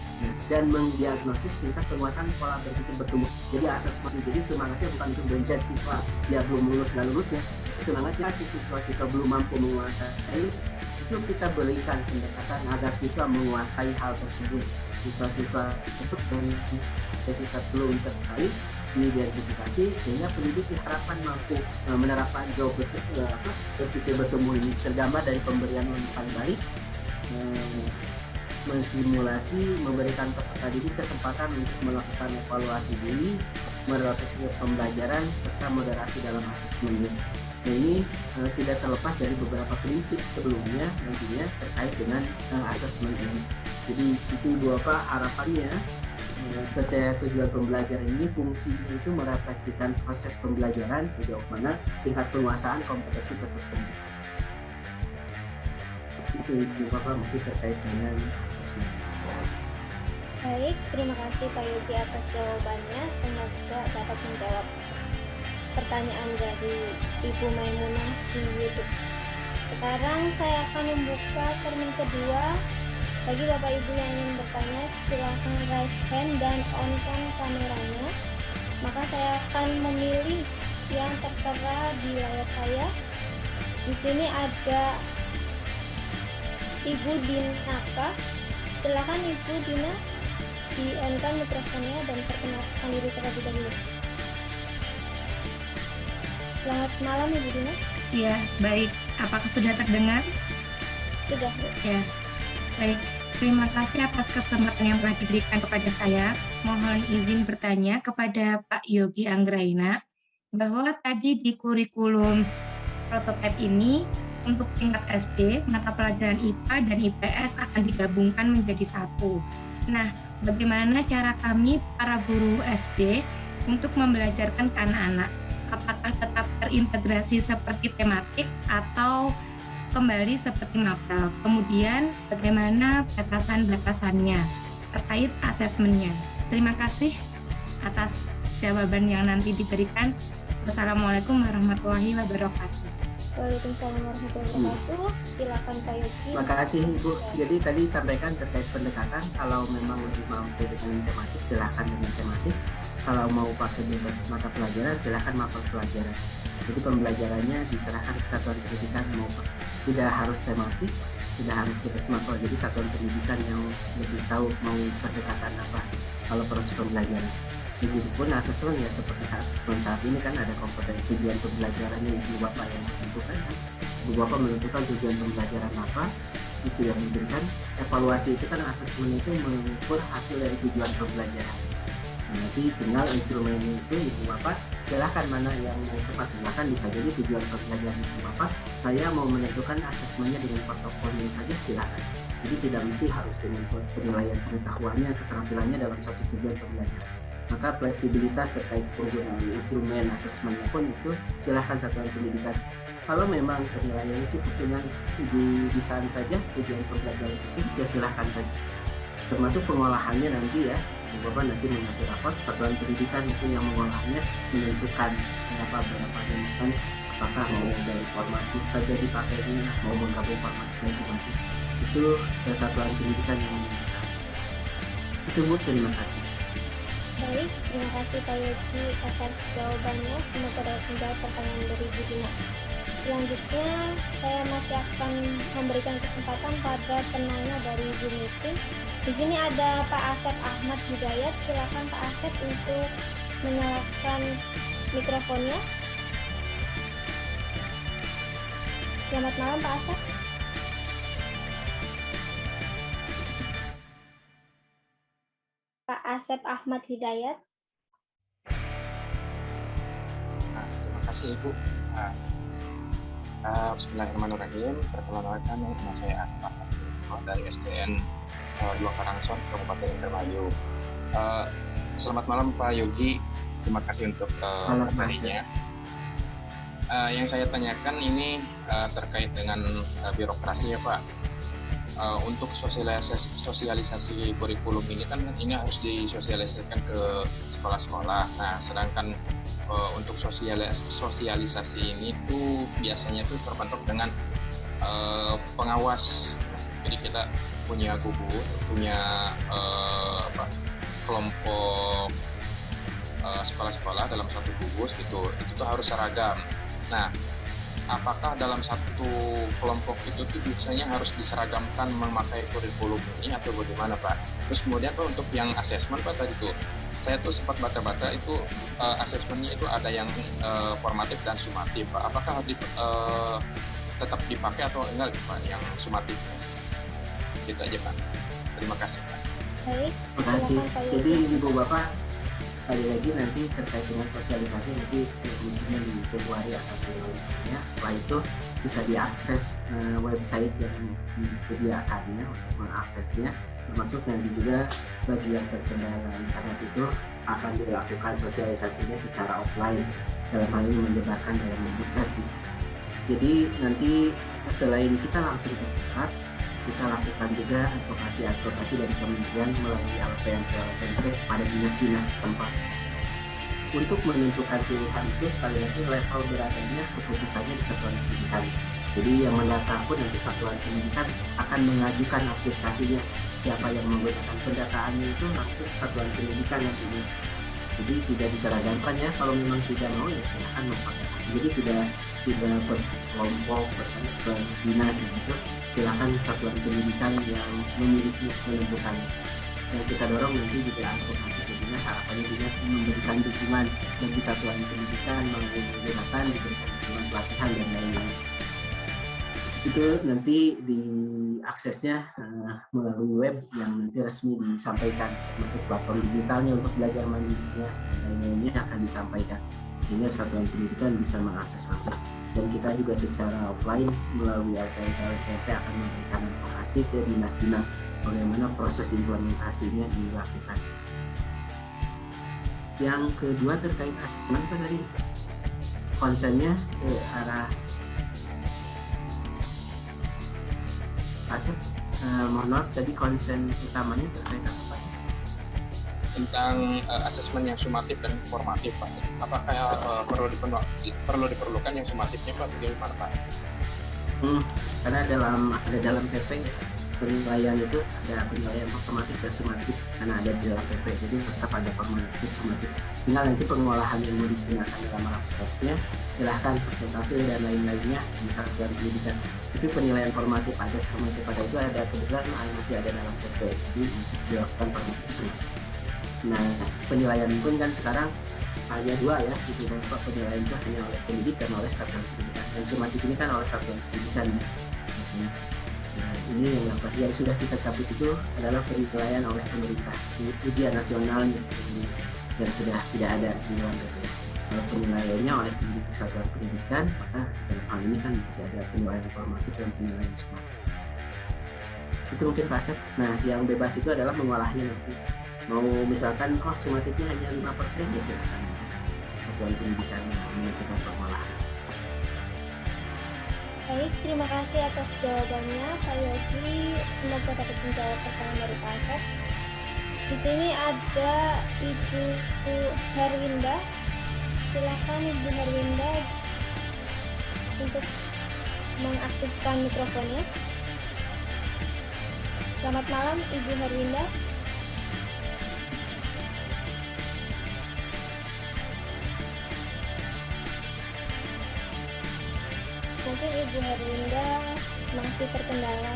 dan mendiagnosis tingkat penguasaan pola berpikir bertumbuh. Jadi asesmen, jadi semangatnya bukan untuk menjudge siswa dia belum lulus nggak lulus ya, semangatnya si siswa belum mampu menguasai justru kita berikan pendekatan agar siswa menguasai hal tersebut. Siswa-siswa tersebut siswa belum tertarik diidentifikasi, sehingga pendidik diharapkan mampu menerapkan jauh berpikir bertumbuh ini tergambar dari pemberian umpan balik, mensimulasi, memberikan peserta didik kesempatan untuk melakukan evaluasi diri, merefleksi pembelajaran, serta moderasi dalam asesmennya. Nah, ini tidak terlepas dari beberapa prinsip sebelumnya nantinya terkait dengan asesmen ini. Jadi itu harapannya terkait tujuan pembelajaran ini, fungsinya itu merefleksikan proses pembelajaran sejauh mana tingkat penguasaan kompetensi peserta. Itu Bapak mungkin terkait dengan asesmen. Baik, terima kasih Pak Yogi atas jawabannya. Semoga dapat menjawab pertanyaan dari Ibu Maimunah di YouTube. Sekarang saya akan membuka termin kedua. Bagi Bapak Ibu yang ingin bertanya, silakan raise hand dan on-cam kameranya. Maka saya akan memilih yang tertera di layar saya. Di sini ada Ibu Dinaka. Silakan Ibu Dina, di-on-kan mikrofonnya dan perkenalkan diri terlebih dahulu. Selamat malam Ibu Dina. Ya, baik. Apakah sudah terdengar? Sudah, Bu. Ya, baik. Terima kasih atas kesempatan yang telah diberikan kepada saya. Mohon izin bertanya kepada Pak Yogi Anggraina bahwa tadi di kurikulum prototipe ini untuk tingkat SD, mata pelajaran IPA dan IPS akan digabungkan menjadi satu. Nah, bagaimana cara kami para guru SD untuk membelajarkan ke anak-anak? Apakah tetap terintegrasi seperti tematik atau kembali seperti mapel? Kemudian bagaimana batasan-batasannya terkait asesmennya? Terima kasih atas jawaban yang nanti diberikan. Wassalamualaikum warahmatullahi wabarakatuh. Waalaikumsalam warahmatullahi wabarakatuh. Silakan Pak Yogi. Terima kasih Ibu. Jadi tadi sampaikan terkait pendekatan, kalau memang lebih mampu dengan tematik silakan dengan tematik. Kalau mau pakai berbasis mata pelajaran silakan mapel pelajaran. Jadi pembelajarannya diserahkan ke satuan pendidikan, mau tidak harus tematik, tidak harus berbasis mapel. Jadi satuan pendidikan yang lebih tahu mau pendekatan apa kalau proses pembelajaran. Begitupun asesmen ya seperti asesmen saat ini kan ada kompetensi tujuan pembelajarannya Ibu Bapak yang menentukan. Ibu Bapak menentukan tujuan pembelajaran apa, itu yang diberikan. Evaluasi itu kan asesmen itu mengukur hasil dari tujuan pembelajaran. Nanti tinggal instrumen itu Ibu Bapak silahkan mana yang tepat. Silahkan bisa jadi tujuan pembelajaran Ibu Bapak saya mau menentukan asesmennya dengan portofolio saja silahkan. Jadi tidak mesti harus dengan penilaian pengetahuannya, keterampilannya dalam satu tujuan pembelajaran. Maka fleksibilitas terkait penggunaan instrumen asesmennya pun itu silahkan satuan pendidikan. Kalau memang penilaiannya cukup dengan desain saja tujuan pembelajaran tersebut ya silahkan saja. Termasuk pengolahannya nanti ya, Ibu Bapak nanti mengasih raport, satuan pendidikan itu yang mengolahnya menentukan berapa instan, apakah mau dari formatif saja dipakainya, mau menggabung formatif dan sebagainya. Itu satuan pendidikan yang menentukan. Itu Bu, terima kasih. Baik, terima kasih Pak Yogi atas jawabannya. Semoga dapat menjawab pertanyaan dari Ibu Dina. Selanjutnya, saya masih akan memberikan kesempatan pada penanya dari Zoom meeting. Di sini ada Pak Asep Ahmad Hidayat. Silakan Pak Asep untuk menyalakan mikrofonnya. Selamat malam Pak Asep. Pak Asep Ahmad Hidayat. Terima kasih Ibu. Bismillahirrahmanirrahim. Perkenalkan nama saya Asep Ahmad dari SDN 2 Karangson, Kabupaten Indramayu. Selamat malam Pak Yogi. Terima kasih untuk materinya. Yang saya tanyakan ini terkait dengan birokrasi ya Pak. Untuk sosialisasi kurikulum ini kan ini harus disosialisasikan ke sekolah-sekolah. Nah, sedangkan untuk sosialisasi ini tuh biasanya tuh terbentuk dengan pengawas. Jadi kita punya gugus, punya kelompok sekolah-sekolah dalam satu gugus gitu. Itu tuh harus seragam. Nah, apakah dalam satu kelompok itu tuh biasanya harus diseragamkan memakai kurikulum ini atau bagaimana Pak? Terus kemudian Pak untuk yang asesmen Pak tadi tuh, saya tuh sempat baca-baca itu asesmennya itu ada yang formatif dan sumatif Pak. Apakah tetap dipakai atau enggak Pak yang sumatif? Gitu aja Pak. Terima kasih Pak. Baik, Terima kasih. silakan Pak Jadi Yogi. Ibu Bapak kali lagi nanti terkait dengan sosialisasi nanti mungkin di Februari atau Februari. Setelah itu bisa diakses website yang disediakannya untuk mengaksesnya, termasuk nanti juga bagi yang terkendala internet itu akan dilakukan sosialisasinya secara offline, dalam hal ini menyebarkan dalam bentuk prestis. Jadi nanti selain kita langsung ke pusat, kita lakukan juga advokasi dari kementerian melalui LPMP pada dinas-dinas tempat. Untuk menentukan pilihan itu sekali lagi level beratnya keputusannya di satuan pendidikan. Jadi yang mendata pun nanti satuan pendidikan akan mengajukan aplikasinya. Siapa yang menggunakan pendataannya itu langsung satuan pendidikan nantinya. Jadi tidak diseragamkan ya. Kalau memang tidak mau ya silakan memakai. Jadi tidak berkelompok, berdinas gitu. Silakan satuan pendidikan yang memiliki menentukan. Yang kita dorong nanti juga advokasi ke dinas, harapannya dinas memberikan dukungan bagi satuan pendidikan, menggunakan diberikan dukungan pelatihan dan lain-lain. Itu nanti diaksesnya melalui web yang nanti resmi disampaikan, masuk platform digitalnya untuk belajar mandirinya dan lain-lainnya akan disampaikan, sehingga satuan pendidikan bisa mengakses langsung. Dan kita juga secara offline melalui LPMP akan memberikan advokasi ke dinas-dinas bagaimana proses implementasinya dilakukan. Yang kedua terkait asesmen tadi, konsennya ke arah Asep, mohon maaf tadi konsen utamanya terkait apa? Tentang asesmen yang sumatif dan formatif Pak. Apakah perlu diperlukan yang sumatifnya Pak? Bagaimana Pak? Karena ada dalam PP penilaian itu ada penilaian formatif dan sumatif karena ada di dalam PP, jadi tetap ada formatif sumatif. Tinggal nanti pengolahan yang mau digunakan dalam raportnya silahkan persentase dan lain-lainnya bisa dari pendidikan. Tapi penilaian formatif ada sumatif pada itu ada kebetulan masih ada dalam PP, jadi masih dilakukan formatif sumatif. Nah, penilaian pun kan sekarang hanya dua ya, gitu. Penilaian itu hanya oleh pendidikan, oleh satuan pendidikan, dan sumatif ini kan oleh satuan pendidikan. Nah, ini yang sudah kita cabut itu adalah penilaian oleh pemerintah, ujian nasional yang sudah tidak ada di luar negeri. Kalau penilaiannya oleh pendidik satuan pendidikan, maka dalam hal ini kan masih ada penilaian formatif dan penilaian sumatif. Itu mungkin Pak Asep. Nah, yang bebas itu adalah mengolahnya nanti. Mau misalkan sumatifnya hanya 5%, ya silakan satuan pendidikan yang menentukan pengolahan. Baik, terima kasih atas jawabannya Pak Yogi. Semoga dapat menjawab pertanyaan dari Pak Asep. Di sini ada Ibu Herwinda. Silakan Ibu Herwinda untuk mengaktifkan mikrofonnya. Selamat malam Ibu Herwinda. Mungkin Ibu Herwinda masih terkendala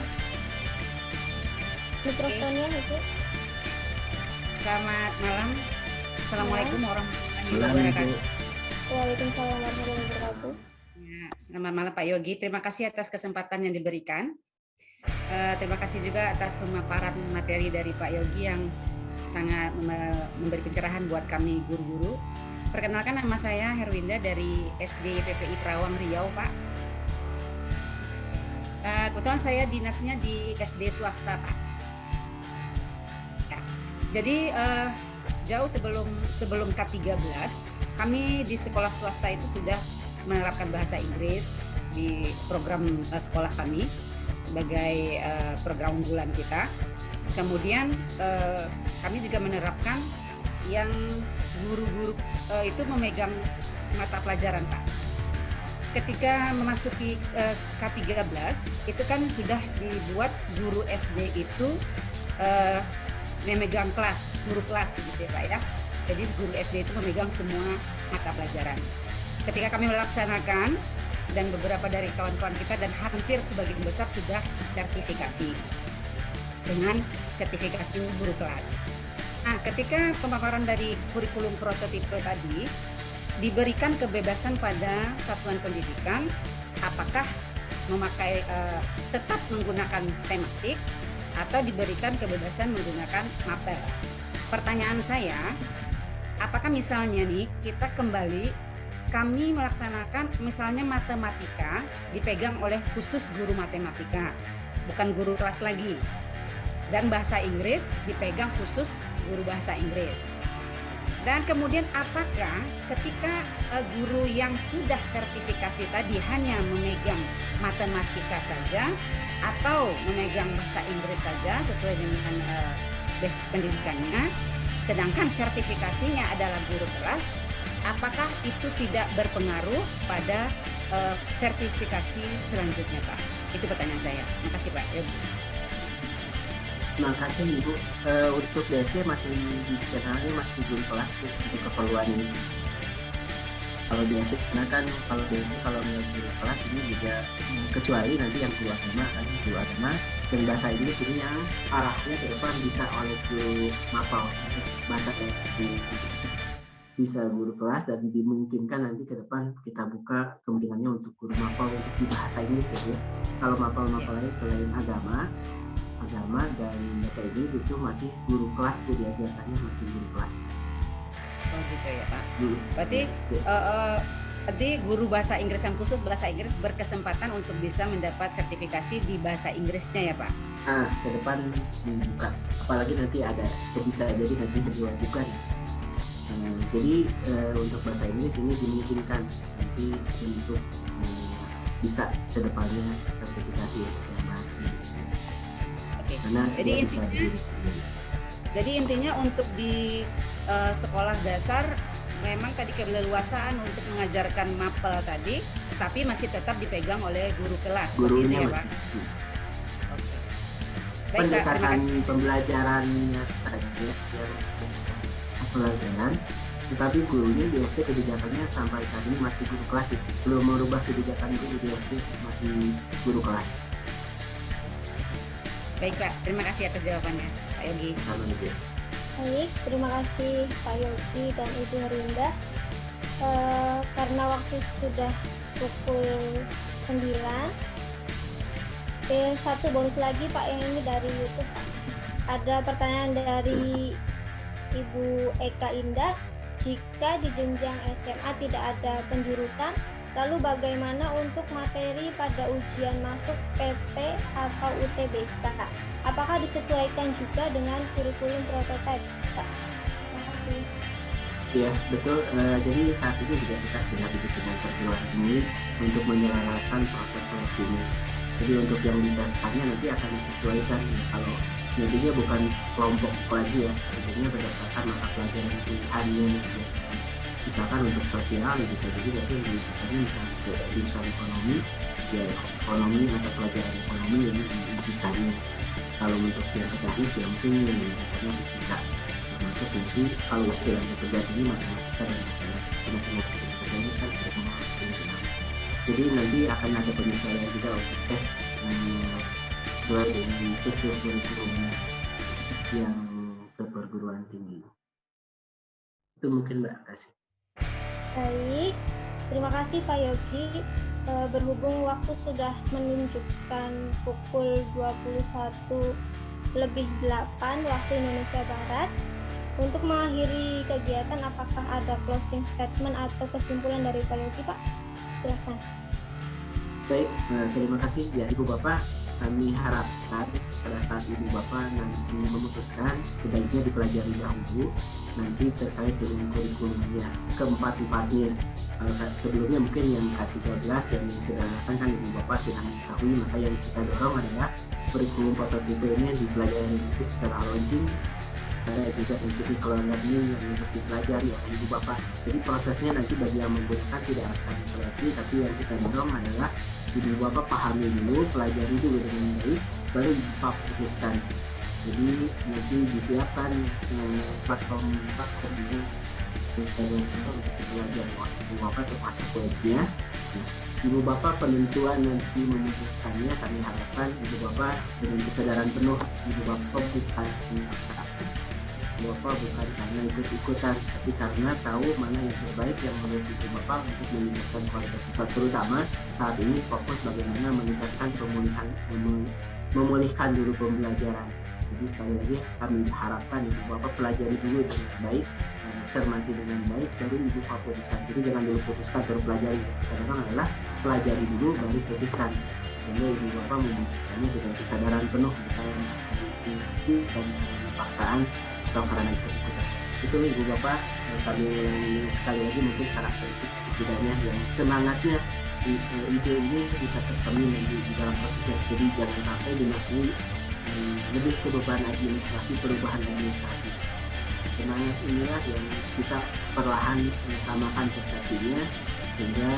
mikrofonnya itu. Selamat malam. Assalamualaikum warahmatullahi Malam, wabarakatuh. Waalaikumsalam warahmatullahi wabarakatuh. Ya, selamat malam Pak Yogi. Terima kasih atas kesempatan yang diberikan. Terima kasih juga atas pemaparan materi dari Pak Yogi yang sangat memberi pencerahan buat kami guru-guru. Perkenalkan, nama saya Herwinda dari SD PPI Perawang Riau, Pak. Kebetulan saya dinasnya di SD swasta, Pak. Ya. Jadi jauh sebelum K13, kami di sekolah swasta itu sudah menerapkan bahasa Inggris di program sekolah kami sebagai program unggulan kita. Kemudian kami juga menerapkan yang guru-guru itu memegang mata pelajaran, Pak. Ketika memasuki K13 itu kan sudah dibuat guru SD itu memegang kelas, guru kelas gitu ya Pak ya. Jadi guru SD itu memegang semua mata pelajaran. Ketika kami melaksanakan dan beberapa dari kawan-kawan kita dan hampir sebagian besar sudah sertifikasi dengan sertifikasi guru kelas. Nah, ketika pemaparan dari kurikulum prototipe tadi diberikan kebebasan pada satuan pendidikan, apakah memakai tetap menggunakan tematik atau diberikan kebebasan menggunakan mapel. Pertanyaan saya, apakah misalnya nih kita kami melaksanakan misalnya matematika dipegang oleh khusus guru matematika, bukan guru kelas lagi. Dan bahasa Inggris dipegang khusus guru bahasa Inggris. Dan kemudian apakah ketika guru yang sudah sertifikasi tadi hanya memegang matematika saja atau memegang bahasa Inggris saja sesuai dengan pendidikannya, sedangkan sertifikasinya adalah guru kelas, apakah itu tidak berpengaruh pada sertifikasi selanjutnya, Pak? Itu pertanyaan saya. Terima kasih, Pak. Terima kasih Ibu. Untuk BSD masih dikenalnya masih guru kelas untuk keperluan ini. Kalau BSD karena kan kalau BSD kalau guru kelas ini juga kecuali nanti yang guru agama dan bahasa Inggris ini yang arahnya ke depan bisa oleh guru mapel bahasa Inggris bisa guru kelas dan dimungkinkan nanti ke depan kita buka kemungkinannya untuk guru mapel untuk di bahasa Inggris ya. Kalau mapel lain selain agama dan bahasa Inggris itu masih guru kelas diajarkannya masih guru kelas. Oh gitu ya Pak. Berarti guru bahasa Inggris yang khusus bahasa Inggris berkesempatan untuk bisa mendapat sertifikasi di bahasa Inggrisnya ya Pak? Ke depan dibuka. Apalagi nanti ada bisa jadi nanti diwajibkan. Jadi untuk bahasa Inggris ini dimungkinkan nanti untuk bisa ke depannya sertifikasi yang bahasa Inggris. Karena jadi intinya untuk di sekolah dasar memang tadi keleluasaan untuk mengajarkan mapel tadi, tapi masih tetap dipegang oleh guru kelas. Gurunya ya, masih. Baik, pendekatan pembelajarannya saja pelajaran, tetapi gurunya di SD kebijakannya sampai saat ini masih guru kelas, belum merubah kebijakan guru di SD masih guru kelas. Baik Pak, terima kasih atas jawabannya Pak Yogi. Sama Ibu. Baik, terima kasih Pak Yogi dan Ibu Herinda. Karena waktu sudah pukul 9, satu bonus lagi Pak yang ini dari YouTube. Ada pertanyaan dari Ibu Eka Indah. Jika di jenjang SMA tidak ada penjurusan, lalu bagaimana untuk materi pada ujian masuk PT atau UTBK? Apakah disesuaikan juga dengan kurikulum prototipe, Pak? Terima kasih. Ya, betul. Jadi saat ini juga kita sudah dibikinkan perguruan tinggi untuk menyelaraskan proses seleksi ini. Jadi untuk yang didasarkannya nanti akan disesuaikan. Kalau nantinya bukan kelompok lagi ya, tentunya berdasarkan mata pelajaran pilihannya. Ya. Misalkan untuk sosial bisa jadi nanti diujikannya misalnya jurusan ekonomi, ya ekonomi atau pelajaran ekonomi yang diujikannya. Kalau untuk yang teknik ya mungkin yang diujikannya fisika. Termasuk nanti kalau ujian yang terjadi matematika dan bahasa Inggris kan sering harus penilaian. Jadi nanti akan ada penyesuaian juga untuk tes sesuai dengan struktur kurikulum yang ke perguruan tinggi. Itu mungkin Mbak kasih. Baik, terima kasih Pak Yogi. Berhubung waktu sudah menunjukkan pukul 21:08 waktu Indonesia Barat, untuk mengakhiri kegiatan apakah ada closing statement atau kesimpulan dari Pak Yogi, Pak? Silakan. Baik, terima kasih ya Ibu Bapak. Kami harapkan pada saat Ibu Bapak nanti memutuskan sebaiknya dipelajari dahulu nanti terkait dengan kurikulumnya keempat-empatnya. Sebelumnya mungkin yang K13 dan yang sedangkan kan Ibu Bapak sudah mengetahui, maka yang kita dorong adalah kurikulum prototipe ini dipelajari nanti secara launching. Ada juga ikuti keluarga ini yang untuk dipelajari oleh Ibu Bapak. Jadi prosesnya nanti bagi yang menggunakan tidak akan diseleksi, tapi yang kita dorong adalah Ibu Bapak pahami dulu, pelajari dulu dengan baik, baru Bapak putuskan. Jadi nanti disiapkan platform ini untuk belajar Ibu Bapak termasuk webnya. Ibu Bapak penentuan nanti memutuskannya, kami harapkan Ibu Bapak dengan kesadaran penuh. Ibu Bapak bukan Ibu Bapak bukan karena ikut-ikutan, tapi karena tahu mana yang terbaik yang menurut Ibu Bapak untuk meningkatkan kualitas siswa, terutama saat ini fokus bagaimana meningkatkan memulihkan dulu pembelajaran. Jadi sekali lagi kami harapkan Ibu Bapak pelajari dulu dengan baik, cermati dengan baik, baru Ibu Bapak putuskan. Jadi jangan dulu putuskan baru pelajari. Kadang-kadang adalah pelajari dulu baru putuskan. Sehingga Ibu Bapak memutuskannya dengan kesadaran penuh, bukan dan paksaan atau karena ikut-ikutan. Itu Ibu Bapak kami sekali lagi mungkin karakteristik setidaknya yang semangatnya ide ini bisa tercermin di dalam prosesnya. Jadi jangan sampai dimaknai lebih ke beban administrasi, perubahan administrasi. Semangat inilah yang kita perlahan samakan persepsinya, sehingga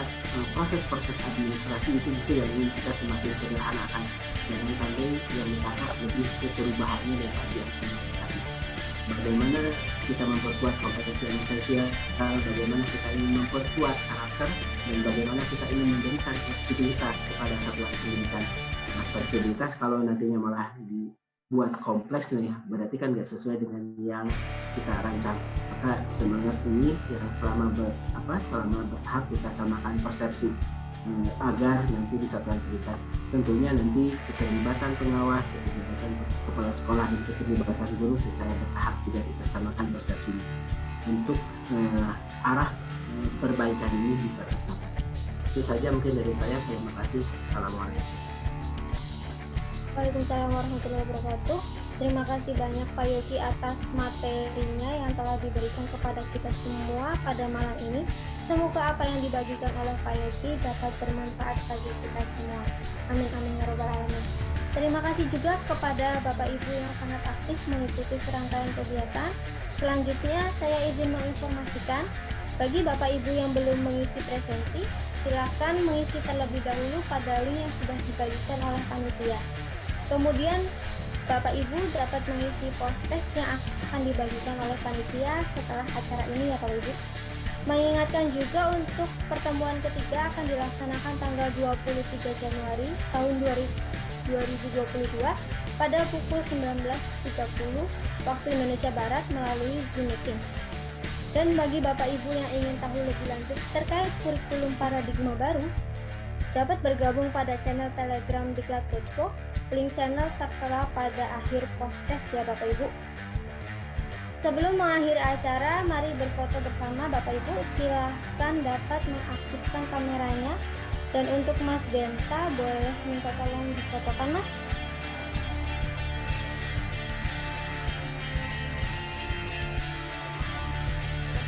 proses-proses administrasi itu justru yang ingin kita semakin sederhanakan. Jangan sampai yang ditangkap lebih ke perubahannya dari segi administrasi. Bagaimana kita memperkuat kompetensi yang esensial, bagaimana kita ingin memperkuat karakter, dan bagaimana kita ingin memberikan fleksibilitas kepada satuan pendidikan. Nah, fleksibilitas kalau nantinya malah dibuat kompleks nih, berarti kan nggak sesuai dengan yang kita rancang. Maka semangat ini yang selama bertahap kita samakan persepsi agar nanti di satuan pendidikan tentunya nanti keterlibatan pengawas, keterlibatan kepala sekolah, dan keterlibatan guru secara bertahap juga kita samakan persepsinya untuk arah perbaikan ini bisa tercapai. Itu saja mungkin dari saya. Terima kasih. Assalamualaikum. Waalaikumsalam warahmatullahi wabarakatuh. Terima kasih banyak Pak Yogi atas materinya yang telah diberikan kepada kita semua pada malam ini. Semoga apa yang dibagikan oleh Pak Yogi dapat bermanfaat bagi kita semua. Amin amin ya rabbal alamin. Terima kasih juga kepada Bapak Ibu yang sangat aktif mengikuti serangkaian kegiatan. Selanjutnya saya izin menginformasikan bagi Bapak Ibu yang belum mengisi presensi, silakan mengisi terlebih dahulu pada link yang sudah dibagikan oleh panitia. Kemudian Bapak Ibu dapat mengisi post-test yang akan dibagikan oleh panitia setelah acara ini ya Bapak Ibu. Mengingatkan juga untuk pertemuan ketiga akan dilaksanakan tanggal 23 Januari tahun 2022 pada pukul 19.30 waktu Indonesia Barat melalui Zoom Meeting. Dan bagi Bapak Ibu yang ingin tahu lebih lanjut terkait kurikulum paradigma baru, dapat bergabung pada channel Telegram Diklat.co. Link channel tertera pada akhir post-test ya Bapak Ibu. Sebelum mengakhiri acara, mari berfoto bersama Bapak Ibu. Silahkan dapat mengaktifkan kameranya. Dan untuk Mas Benta, boleh minta tolong difotokan Mas.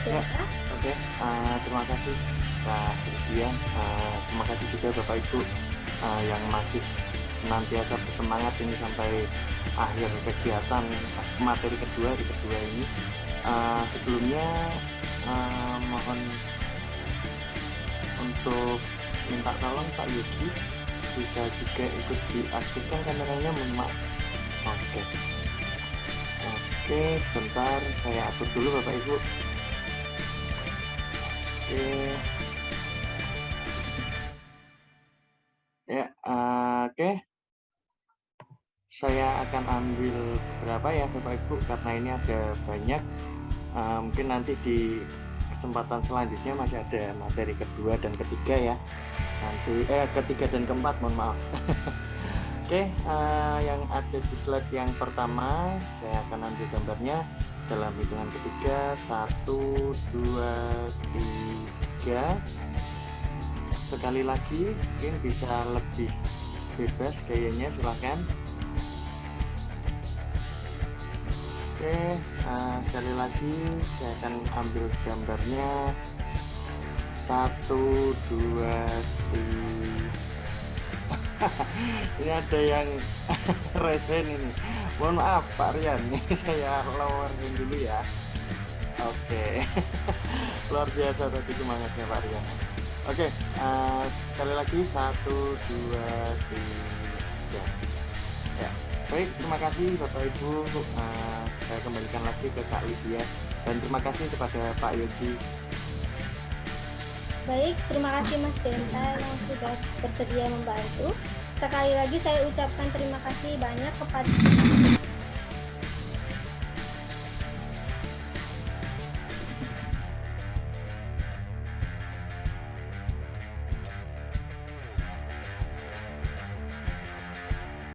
Ya, oke. Terima kasih Kak Rudian. Terima kasih juga Bapak Ibu yang masih senantiasa bersemangat ini sampai akhir kegiatan materi kedua ini. Sebelumnya mohon untuk minta tolong Pak Yogi bisa juga ikut diaktifkan kameranya, mohon maaf. Oke, sebentar saya atur dulu Bapak Ibu. Oke. Saya akan ambil berapa ya Bapak Ibu, karena ini ada banyak. Mungkin nanti di kesempatan selanjutnya masih ada materi kedua dan ketiga ya. Nanti ketiga dan keempat, mohon maaf. Oke, yang ada di slide yang pertama saya akan ambil gambarnya dalam hitungan ketiga. 1, 2, 3. Sekali lagi mungkin bisa lebih bebas gayanya, silahkan. Oke, sekali lagi saya akan ambil gambarnya. 1, 2, 3. Ini ada yang resen ini. Mohon maaf Pak Rian, ini saya lowerin dulu ya. Oke. Luar biasa tadi semangatnya Pak Rian. Oke, sekali lagi 1, 2, 3. Ya. Baik, terima kasih Bapak Ibu. Saya kembalikan lagi ke Kak Lydia. Dan terima kasih kepada Pak Yogi. Baik, terima kasih Mas Denta yang sudah bersedia membantu. Sekali lagi saya ucapkan terima kasih banyak kepada